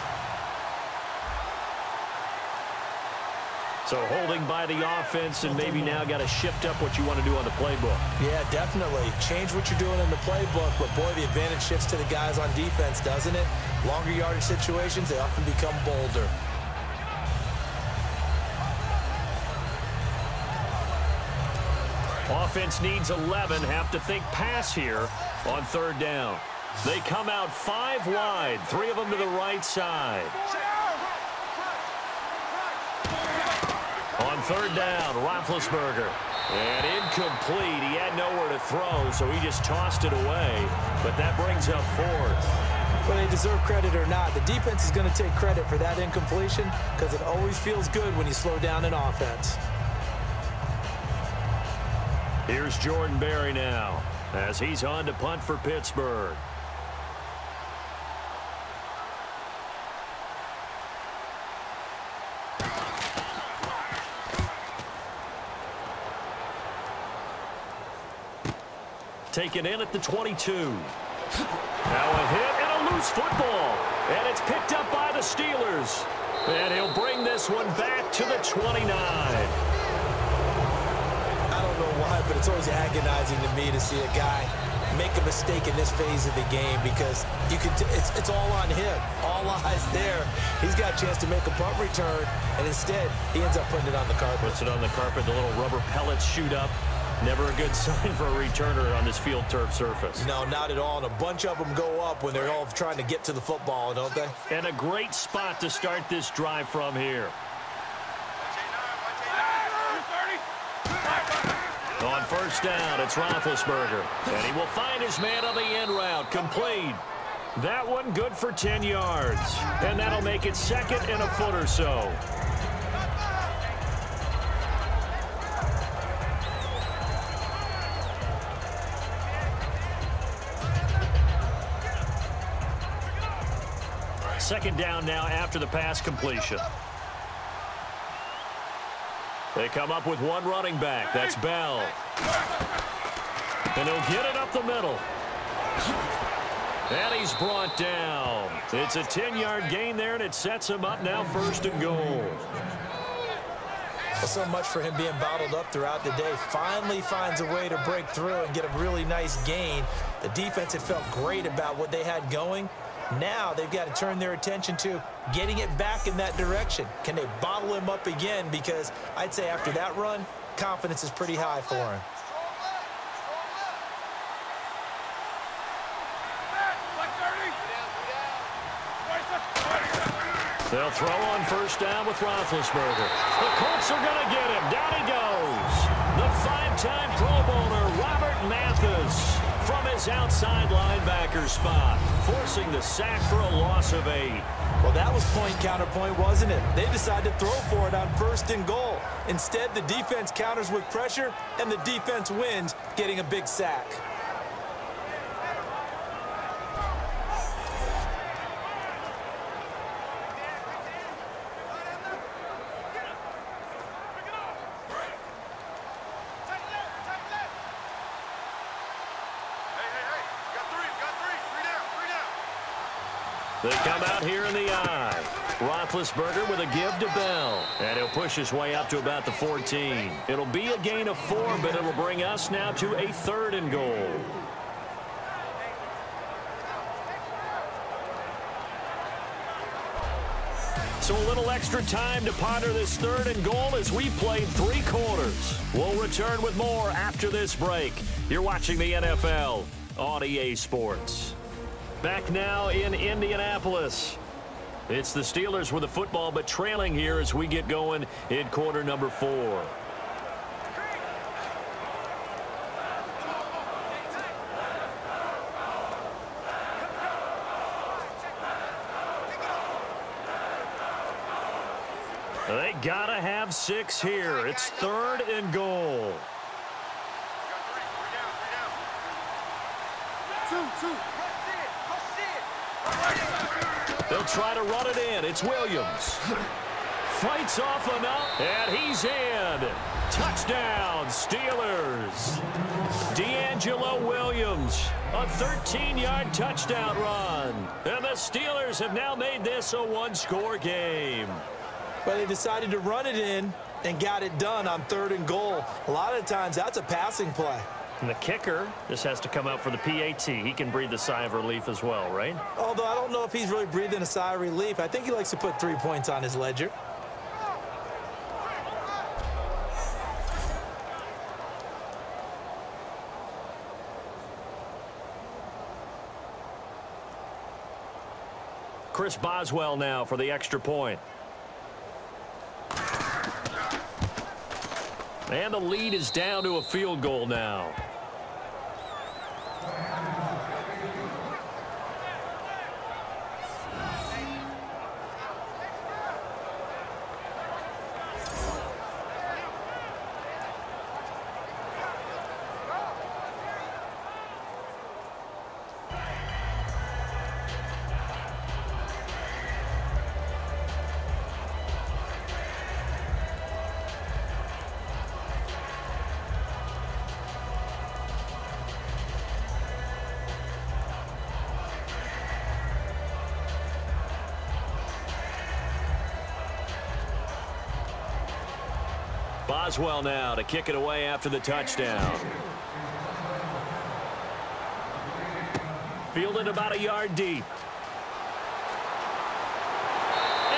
Speaker 2: So holding by the offense, and maybe now got to shift up what you want to do on the playbook.
Speaker 3: Yeah, definitely. Change what you're doing in the playbook, but boy, the advantage shifts to the guys on defense, doesn't it? Longer yardage situations, they often become bolder.
Speaker 2: Offense needs 11, have to think pass here on 3rd down. They come out 5 wide, 3 of them to the right side. On 3rd down, Roethlisberger. And incomplete. He had nowhere to throw, so he just tossed it away. But that brings up 4th.
Speaker 3: Whether they deserve credit or not, the defense is going to take credit for that incompletion because it always feels good when you slow down an offense.
Speaker 2: Here's Jordan Berry now as he's on to punt for Pittsburgh. Taken in at the 22. Now a hit and a loose football. And it's picked up by the Steelers. And he'll bring this one back to the 29.
Speaker 3: I don't know why, but it's always agonizing to me to see a guy make a mistake in this phase of the game because it's all on him. All eyes there. He's got a chance to make a punt return, and instead he ends up putting it on the carpet.
Speaker 2: Puts it on the carpet. The little rubber pellets shoot up. Never a good sign for a returner on this field turf surface.
Speaker 3: No, not at all. And a bunch of them go up when they're all trying to get to the football, don't they?
Speaker 2: And a great spot to start this drive from here. On first down, it's Roethlisberger. And he will find his man on the end route. Complete. That one good for 10 yards. And that'll make it second and a foot or so. Second down now after the pass completion. They come up with one running back. That's Bell. And he'll get it up the middle. And he's brought down. It's a 10-yard gain there, and it sets him up now first and goal.
Speaker 3: Well, so much for him being bottled up throughout the day. Finally finds a way to break through and get a really nice gain. The defense had felt great about what they had going. Now they've got to turn their attention to getting it back in that direction. Can they bottle him up again? Because I'd say after that run, confidence is pretty high for him.
Speaker 2: They'll throw on first down with Roethlisberger. The Colts are going to get him. Down he goes. The five-time Pro Bowler, Robert Mathis, from his outside linebacker spot, forcing the sack for a loss of 8.
Speaker 3: Well, that was point-counterpoint, wasn't it? They decided to throw for it on first and goal. Instead, the defense counters with pressure, and the defense wins, getting a big sack.
Speaker 2: They come out here in the eye. Roethlisberger with a give to Bell. And he'll push his way up to about the 14. It'll be a gain of 4, but it'll bring us now to a third and goal. So a little extra time to ponder this third and goal as we played 3 quarters. We'll return with more after this break. You're watching the NFL on EA Sports. Back now in Indianapolis. It's the Steelers with the football, but trailing here as we get going in quarter number 4. They gotta have 6 here. It's third and goal.
Speaker 1: 2-2.
Speaker 2: They'll try to run it in. It's Williams. Fights off enough, and he's in. Touchdown, Steelers. D'Angelo Williams, a 13-yard touchdown run. And the Steelers have now made this a one-score game.
Speaker 3: But they decided to run it in and got it done on third and goal. A lot of times, that's a passing play.
Speaker 2: And the kicker just has to come out for the PAT. He can breathe a sigh of relief as well, right?
Speaker 3: Although I don't know if he's really breathing a sigh of relief. I think he likes to put 3 points on his ledger.
Speaker 2: Chris Boswell now for the extra point. And the lead is down to a field goal now. Boswell now to kick it away after the touchdown. Fielded about a yard deep.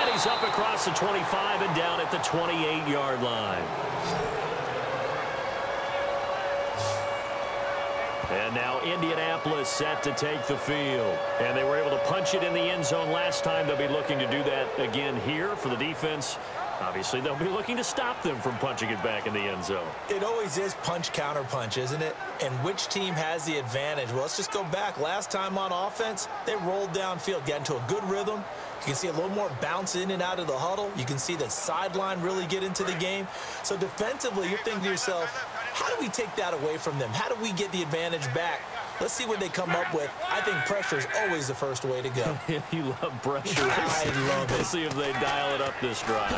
Speaker 2: And he's up across the 25 and down at the 28-yard line. And now Indianapolis set to take the field. And they were able to punch it in the end zone last time. They'll be looking to do that again here for the defense. Obviously, they'll be looking to stop them from punching it back in the end zone.
Speaker 3: It always is punch, counter punch, isn't it? And which team has the advantage? Well, let's just go back. Last time on offense, they rolled downfield, got into a good rhythm. You can see a little more bounce in and out of the huddle. You can see the sideline really get into the game. So defensively, you're thinking to yourself, how do we take that away from them? How do we get the advantage back? Let's see what they come up with. I think pressure is always the first way to go.
Speaker 2: You love pressure.
Speaker 3: I love it.
Speaker 2: Let's see if they dial it up this drive.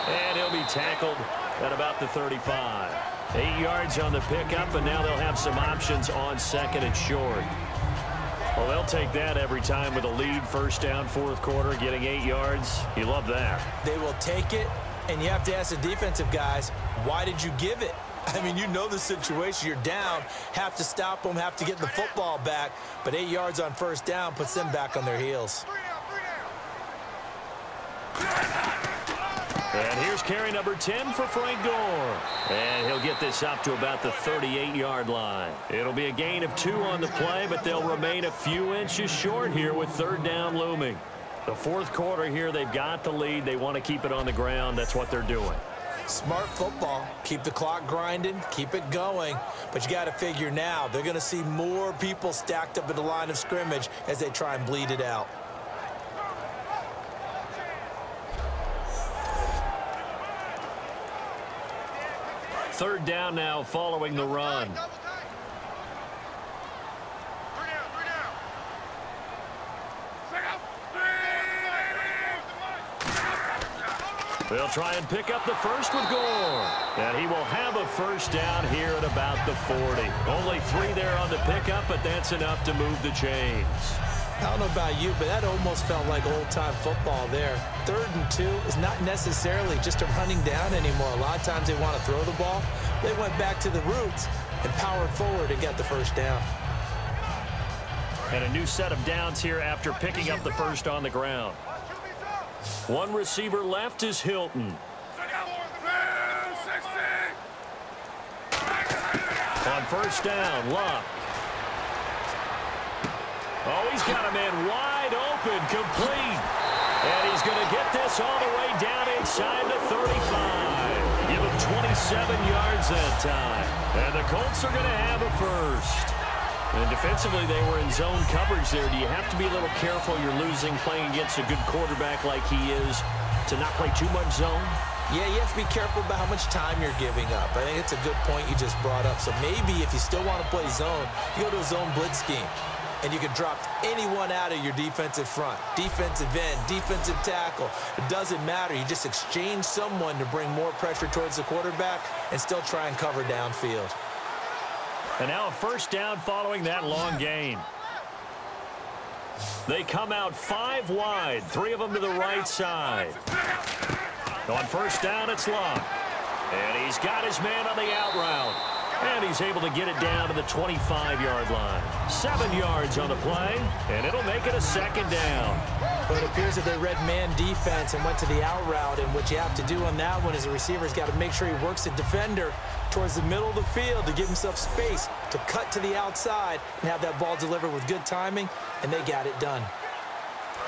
Speaker 2: And he'll be tackled at about the 35. 8 yards on the pickup, and now they'll have some options on second and short. Well, they'll take that every time with a lead, first down, fourth quarter, getting 8 yards. You love that.
Speaker 3: They will take it, and you have to ask the defensive guys, why did you give it? I mean, you know the situation. You're down, have to stop them, have to get the football back. But 8 yards on first down puts them back on their heels.
Speaker 2: And here's carry number 10 for Frank Gore. And he'll get this up to about the 38-yard line. It'll be a gain of 2 on the play, but they'll remain a few inches short here with third down looming. The fourth quarter here, they've got the lead. They want to keep it on the ground. That's what they're doing.
Speaker 3: Smart football. Keep the clock grinding. Keep it going. But you got to figure now, they're going to see more people stacked up at the line of scrimmage as they try and bleed it out.
Speaker 2: Third down now following the run. They'll try and pick up the first with Gore. And he will have a first down here at about the 40. Only 3 there on the pickup, but that's enough to move the chains.
Speaker 3: I don't know about you, but that almost felt like old-time football there. 3rd and 2 is not necessarily just a running down anymore. A lot of times they want to throw the ball. They went back to the roots and powered forward and got the first down.
Speaker 2: And a new set of downs here after picking up the first on the ground. One receiver left is Hilton. On first down, Luck. Oh, he's got a man wide open, complete. And he's going to get this all the way down inside the 35. Give him 27 yards that time. And the Colts are going to have a first. And defensively, they were in zone coverage there. Do you have to be a little careful? You're losing playing against a good quarterback like he is to not play too much zone?
Speaker 3: Yeah, you have to be careful about how much time you're giving up. I think it's a good point you just brought up. So maybe if you still want to play zone, you go to a zone blitz scheme. And you can drop anyone out of your defensive front. Defensive end, defensive tackle. It doesn't matter. You just exchange someone to bring more pressure towards the quarterback and still try and cover downfield.
Speaker 2: And now a first down following that long gain. They come out 5 wide, 3 of them to the right side. On first down, it's Luck. And he's got his man on the out route. And he's able to get it down to the 25-yard line. 7 yards on the play, and it'll make it a second down.
Speaker 3: Well, it appears that they read man defense and went to the out route, and what you have to do on that one is the receiver's got to make sure he works the defender towards the middle of the field to give himself space to cut to the outside and have that ball delivered with good timing, and they got it done.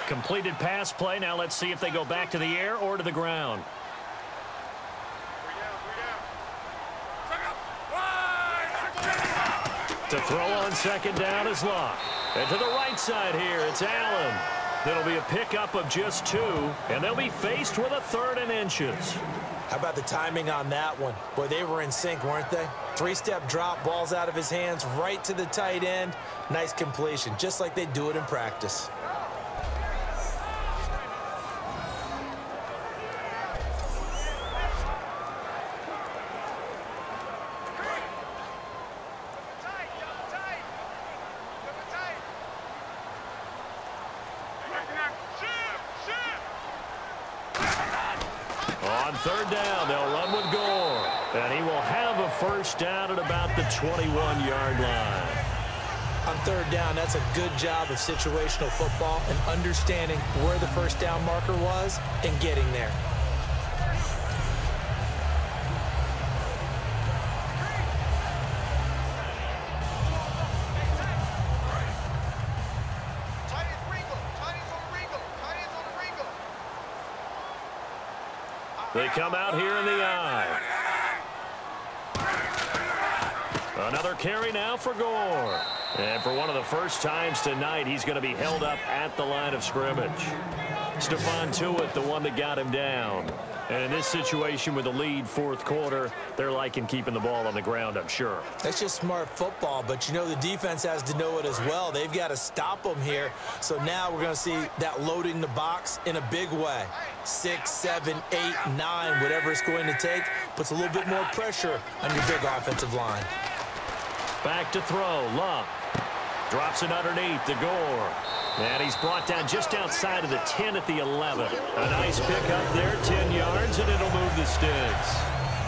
Speaker 2: Completed pass play. Now let's see if they go back to the air or to the ground. To throw on second down is Luck. And to the right side here, it's Allen. It'll be a pickup of just 2, and they'll be faced with a 3rd and inches.
Speaker 3: How about the timing on that one? Boy, they were in sync, weren't they? 3-step drop, balls out of his hands, right to the tight end. Nice completion, just like they do it in practice.
Speaker 2: On third down, they'll run with Gore. And he will have a first down at about the 21-yard line.
Speaker 3: On third down, that's a good job of situational football and understanding where the first down marker was and getting there.
Speaker 2: They come out here in the eye. Another carry now for Gore. And for one of the first times tonight, he's going to be held up at the line of scrimmage. Stephon Tuitt, the one that got him down. And in this situation with the lead fourth quarter, they're liking keeping the ball on the ground, I'm sure.
Speaker 3: That's just smart football, but you know the defense has to know it as well. They've got to stop them here. So now we're going to see that loading the box in a big way. 6, 7, 8, 9, whatever it's going to take, puts a little bit more pressure on your big offensive line.
Speaker 2: Back to throw, Luck. Drops it underneath to Gore. And he's brought down just outside of the 10 at the 11. A nice pick up there, 10 yards, and it'll move the sticks.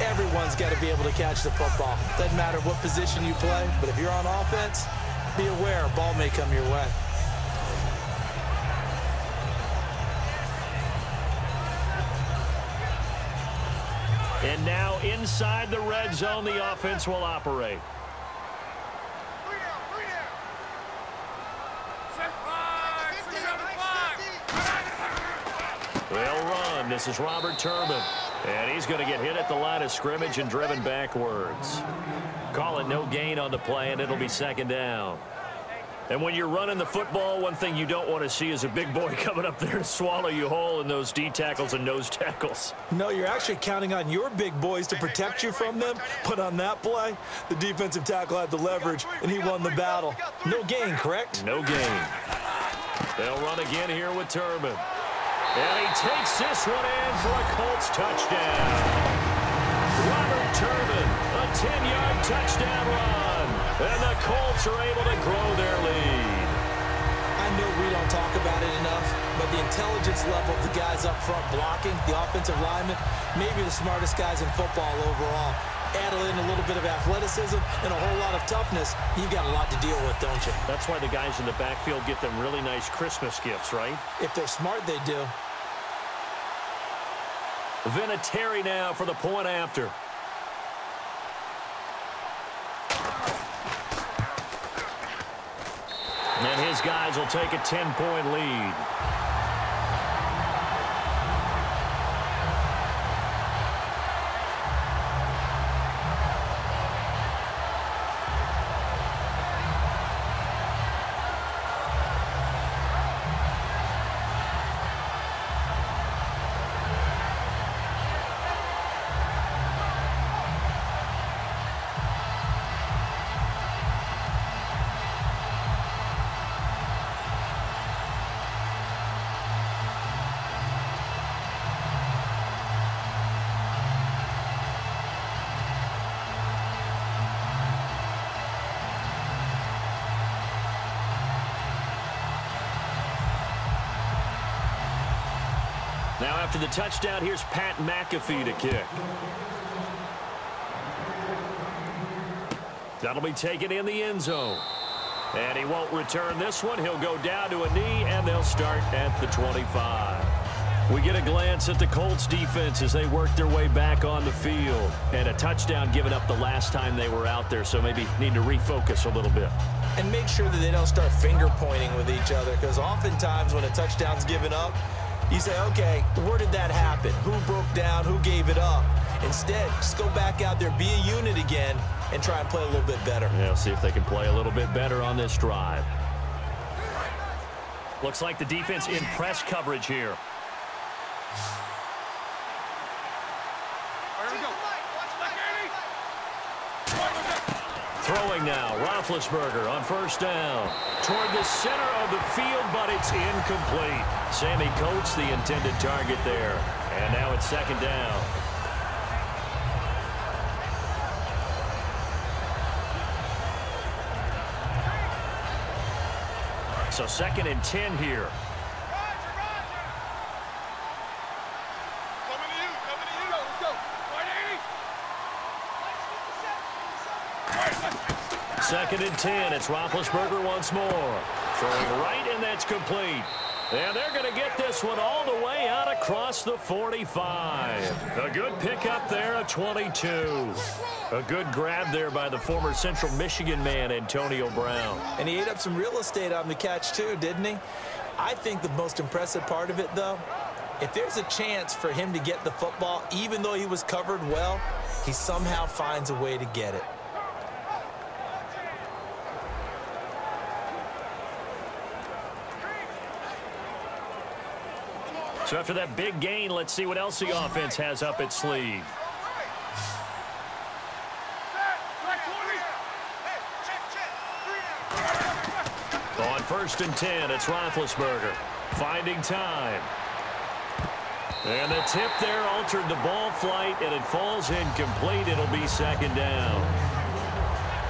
Speaker 3: Everyone's got to be able to catch the football. Doesn't matter what position you play, but if you're on offense, be aware a ball may come your way.
Speaker 2: And now inside the red zone, the offense will operate. They'll run. This is Robert Turbin. And he's going to get hit at the line of scrimmage and driven backwards. Call it no gain on the play, and it'll be second down. And when you're running the football, one thing you don't want to see is a big boy coming up there to swallow you whole in those D tackles and nose tackles.
Speaker 3: No, you're actually counting on your big boys to protect you from them. But on that play, the defensive tackle had the leverage, and he won the battle. No gain, correct?
Speaker 2: No gain. They'll run again here with Turbin. And he takes this one in for a Colts touchdown. Robert Turbin, a 10-yard touchdown run. And the Colts are able to grow their lead.
Speaker 3: I know we don't talk about it enough, but the intelligence level of the guys up front blocking, the offensive linemen, maybe the smartest guys in football overall. Add in a little bit of athleticism and a whole lot of toughness, you've got a lot to deal with, don't you?
Speaker 2: That's why the guys in the backfield get them really nice Christmas gifts, right?
Speaker 3: If they're smart, they do.
Speaker 2: Vinatieri now for the point after. And his guys will take a 10-point lead. Now after the touchdown, here's Pat McAfee to kick. That'll be taken in the end zone. And he won't return this one. He'll go down to a knee, and they'll start at the 25. We get a glance at the Colts defense as they work their way back on the field. And a touchdown given up the last time they were out there, so maybe need to refocus a little bit.
Speaker 3: And make sure that they don't start finger pointing with each other, because oftentimes when a touchdown's given up, you say, okay, where did that happen? Who broke down? Who gave it up? Instead, just go back out there, be a unit again, and try and play a little bit better.
Speaker 2: Yeah, see if they can play a little bit better on this drive. Looks like the defense in press coverage here. Throwing now, Roethlisberger on first down. Toward the center of the field, but it's incomplete. Sammy Coates, the intended target there. And now it's second down. So 2nd and 10 here. 2nd and 10. It's Roethlisberger once more. Throwing right, and that's complete. And they're going to get this one all the way out across the 45. A good pickup there, a 22. A good grab there by the former Central Michigan man, Antonio Brown.
Speaker 3: And he ate up some real estate on the catch, too, didn't he? I think the most impressive part of it, though, if there's a chance for him to get the football, even though he was covered well, he somehow finds a way to get it.
Speaker 2: So after that big gain, let's see what else the offense has up its sleeve. On 1st and 10, it's Roethlisberger. Finding time. And the tip there altered the ball flight, and it falls incomplete. It'll be 2nd down.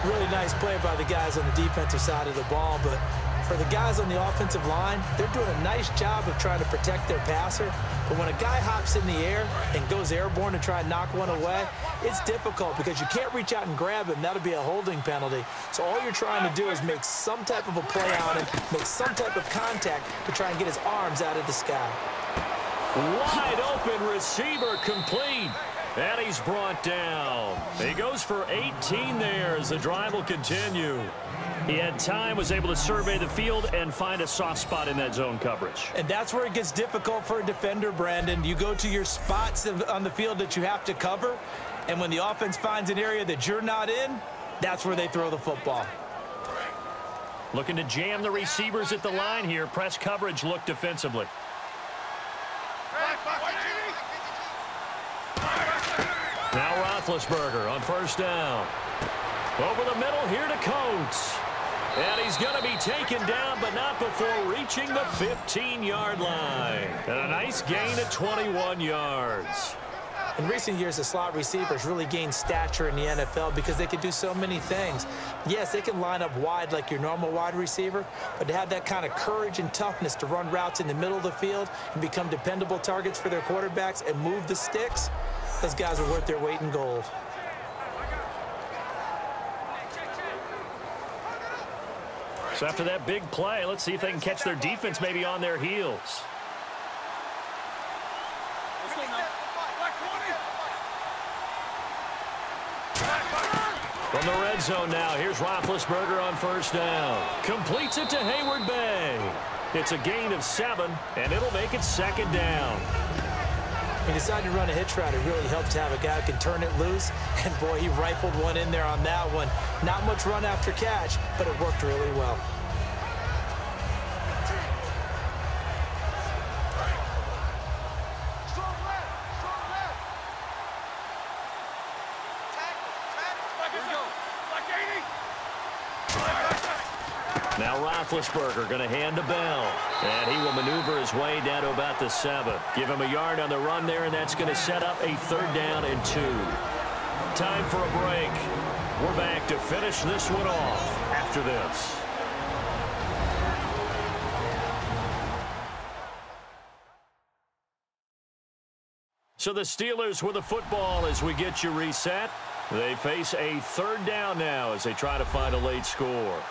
Speaker 3: Really nice play by the guys on the defensive side of the ball, but for the guys on the offensive line, they're doing a nice job of trying to protect their passer. But when a guy hops in the air and goes airborne to try and knock one away, it's difficult because you can't reach out and grab him. That'll be a holding penalty. So all you're trying to do is make some type of a play on him, make some type of contact to try and get his arms out of the sky.
Speaker 2: Wide open receiver complete. And he's brought down. He goes for 18 there as the drive will continue. He had time, was able to survey the field and find a soft spot in that zone coverage.
Speaker 3: And that's where it gets difficult for a defender, Brandon. You go to your spots on the field that you have to cover, and when the offense finds an area that you're not in, that's where they throw the football.
Speaker 2: Looking to jam the receivers at the line here. Press coverage look defensively. Now Roethlisberger on 1st down. Over the middle here to Colts. And he's going to be taken down, but not before reaching the 15-yard line. And a nice gain of 21 yards.
Speaker 3: In recent years, the slot receivers really gained stature in the NFL because they can do so many things. Yes, they can line up wide like your normal wide receiver, but to have that kind of courage and toughness to run routes in the middle of the field and become dependable targets for their quarterbacks and move the sticks, those guys are worth their weight in gold.
Speaker 2: So after that big play, let's see if they can catch their defense maybe on their heels. From the red zone now, here's Roethlisberger on 1st down. Completes it to Hayward Bay. It's a gain of 7, and it'll make it 2nd down.
Speaker 3: He decided to run a hitch route. It really helps to have a guy who can turn it loose. And, boy, he rifled one in there on that one. Not much run after catch, but it worked really well.
Speaker 2: Now Roethlisberger going to hand to Bell. And he will maneuver his way down to about the 7. Give him a yard on the run there, and that's going to set up a 3rd down and 2. Time for a break. We're back to finish this one off after this. So the Steelers with the football as we get you reset. They face a 3rd down now as they try to find a late score.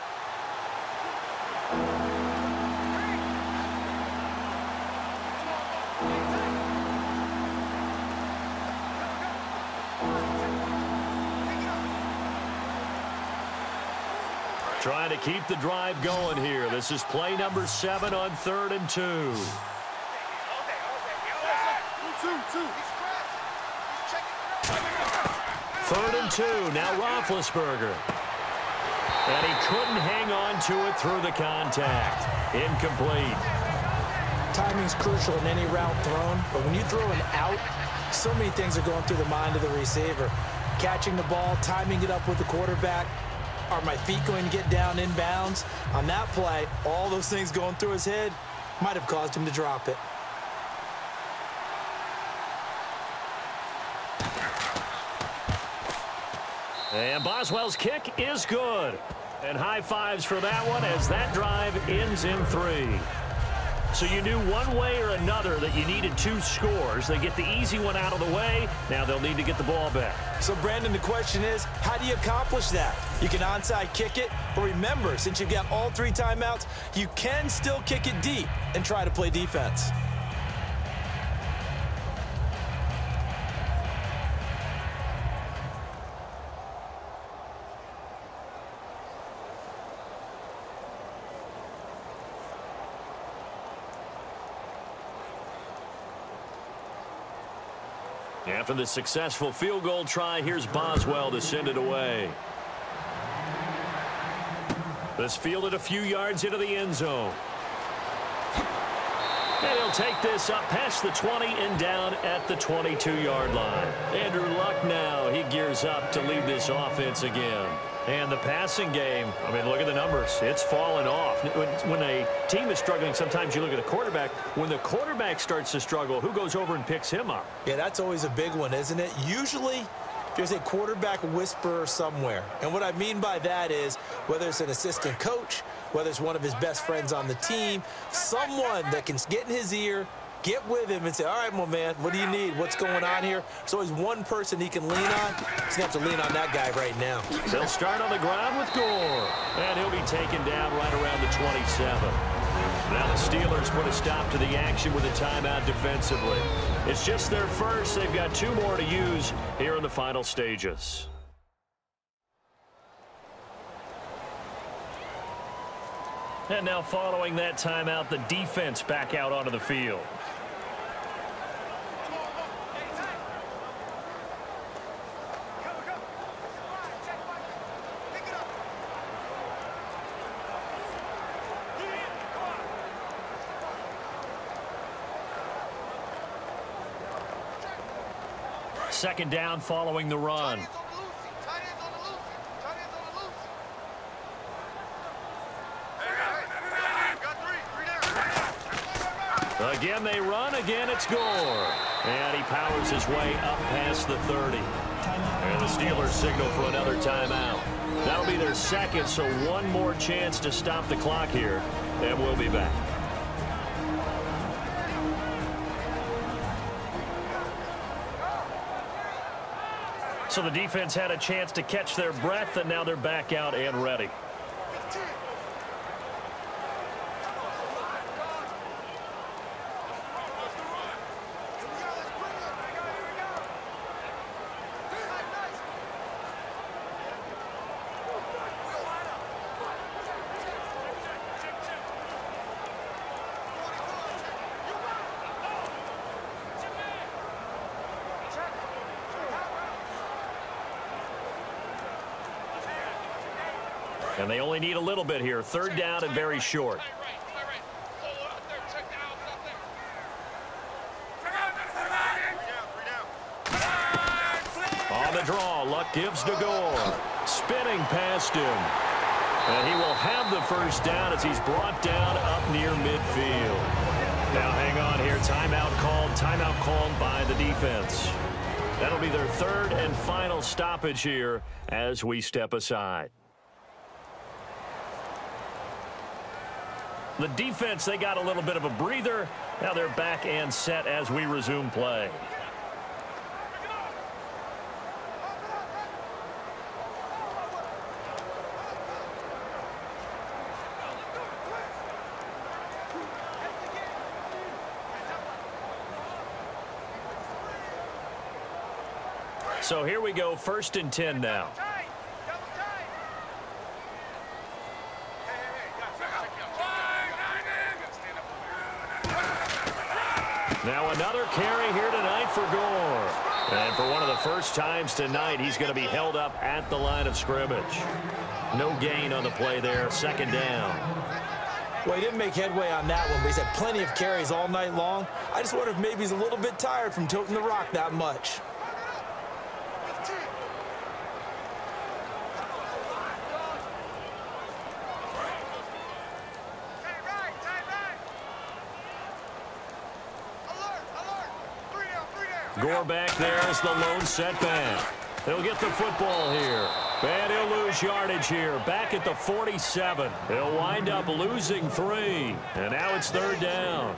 Speaker 2: Trying to keep the drive going here. This is play number 7 on 3rd and 2. 3rd and 2. Now Roethlisberger. And he couldn't hang on to it through the contact. Incomplete.
Speaker 3: Timing's crucial in any route thrown, but when you throw an out, so many things are going through the mind of the receiver. Catching the ball, timing it up with the quarterback. Are my feet going to get down in bounds? On that play, all those things going through his head might have caused him to drop it.
Speaker 2: And Boswell's kick is good. And high fives for that one as that drive ends in 3. So you knew one way or another that you needed 2 scores. They get the easy one out of the way. Now they'll need to get the ball back.
Speaker 3: So, Brandon, the question is, how do you accomplish that? You can onside kick it, but remember, since you've got all 3 timeouts, you can still kick it deep and try to play defense.
Speaker 2: After the successful field goal try, here's Boswell to send it away. This fielded a few yards into the end zone. And he'll take this up past the 20 and down at the 22-yard line. Andrew Luck now, he gears up to lead this offense again. And the passing game, I mean, look at the numbers. It's fallen off. When a team is struggling, sometimes you look at the quarterback. When the quarterback starts to struggle, who goes over and picks him up?
Speaker 3: Yeah, that's always a big one, isn't it? Usually, there's a quarterback whisperer somewhere. And what I mean by that is, whether it's an assistant coach, whether it's one of his best friends on the team, someone that can get in his ear, get with him and say, all right, my man, what do you need? What's going on here? There's always one person he can lean on. He's going to have to lean on that guy right now.
Speaker 2: They'll start on the ground with Gore. And he'll be taken down right around the 27. Now the Steelers put a stop to the action with a timeout defensively. It's just their first. They've got 2 more to use here in the final stages. And now following that timeout, the defense back out onto the field. Second down following the run. Again, they run. Again, it's Gore. And he powers his way up past the 30. And the Steelers signal for another timeout. That'll be their second, so one more chance to stop the clock here. And we'll be back. So the defense had a chance to catch their breath, and now they're back out and ready. And they only need a little bit here. Third down and very short. On the draw, Luck gives to Gore. Spinning past him. And he will have the first down as he's brought down up near midfield. Now hang on here. Timeout called by the defense. That'll be their third and final stoppage here as we step aside. The defense, they got a little bit of a breather. Now they're back and set as we resume play. So here we go, 1st and 10 now. Now another carry here tonight for Gore. And for one of the first times tonight, he's going to be held up at the line of scrimmage. No gain on the play there, 2nd down.
Speaker 3: Well, he didn't make headway on that one, but he's had plenty of carries all night long. I just wonder if maybe he's a little bit tired from toting the rock that much. Gore back there as the lone setback. He'll get the football here. And he'll lose
Speaker 2: his yardage here, back at the 47. He'll wind up losing 3, and now it's 3rd down.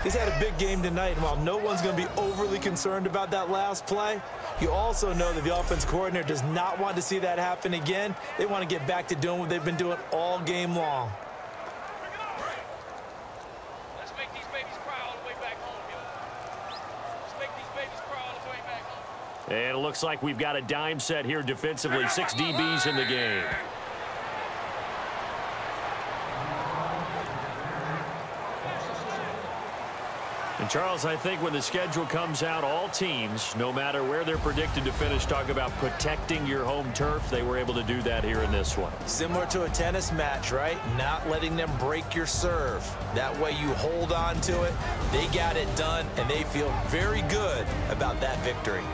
Speaker 3: He's had a big game tonight, and while no one's going to be overly concerned about that last play, you also know that the offense coordinator does not want to see that happen again. They want to get back to doing what they've been doing all game long.
Speaker 6: Let's make these babies cry all the way back home, yo. Let's make these babies cry all the way back home.
Speaker 2: And it looks like we've got a dime set here defensively. 6 DBs in the game. And, Charles, I think when the schedule comes out, all teams, no matter where they're predicted to finish, talk about protecting your home turf. They were able to do that here in this one.
Speaker 3: Similar to a tennis match, right? Not letting them break your serve. That way you hold on to it. They got it done, and they feel very good about that victory.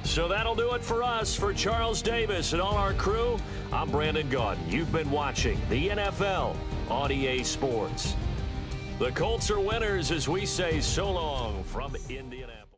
Speaker 2: So that'll do it for us. For Charles Davis and all our crew, I'm Brandon Gaudin. You've been watching the NFL on EA Sports. The Colts are winners as we say so long from Indianapolis.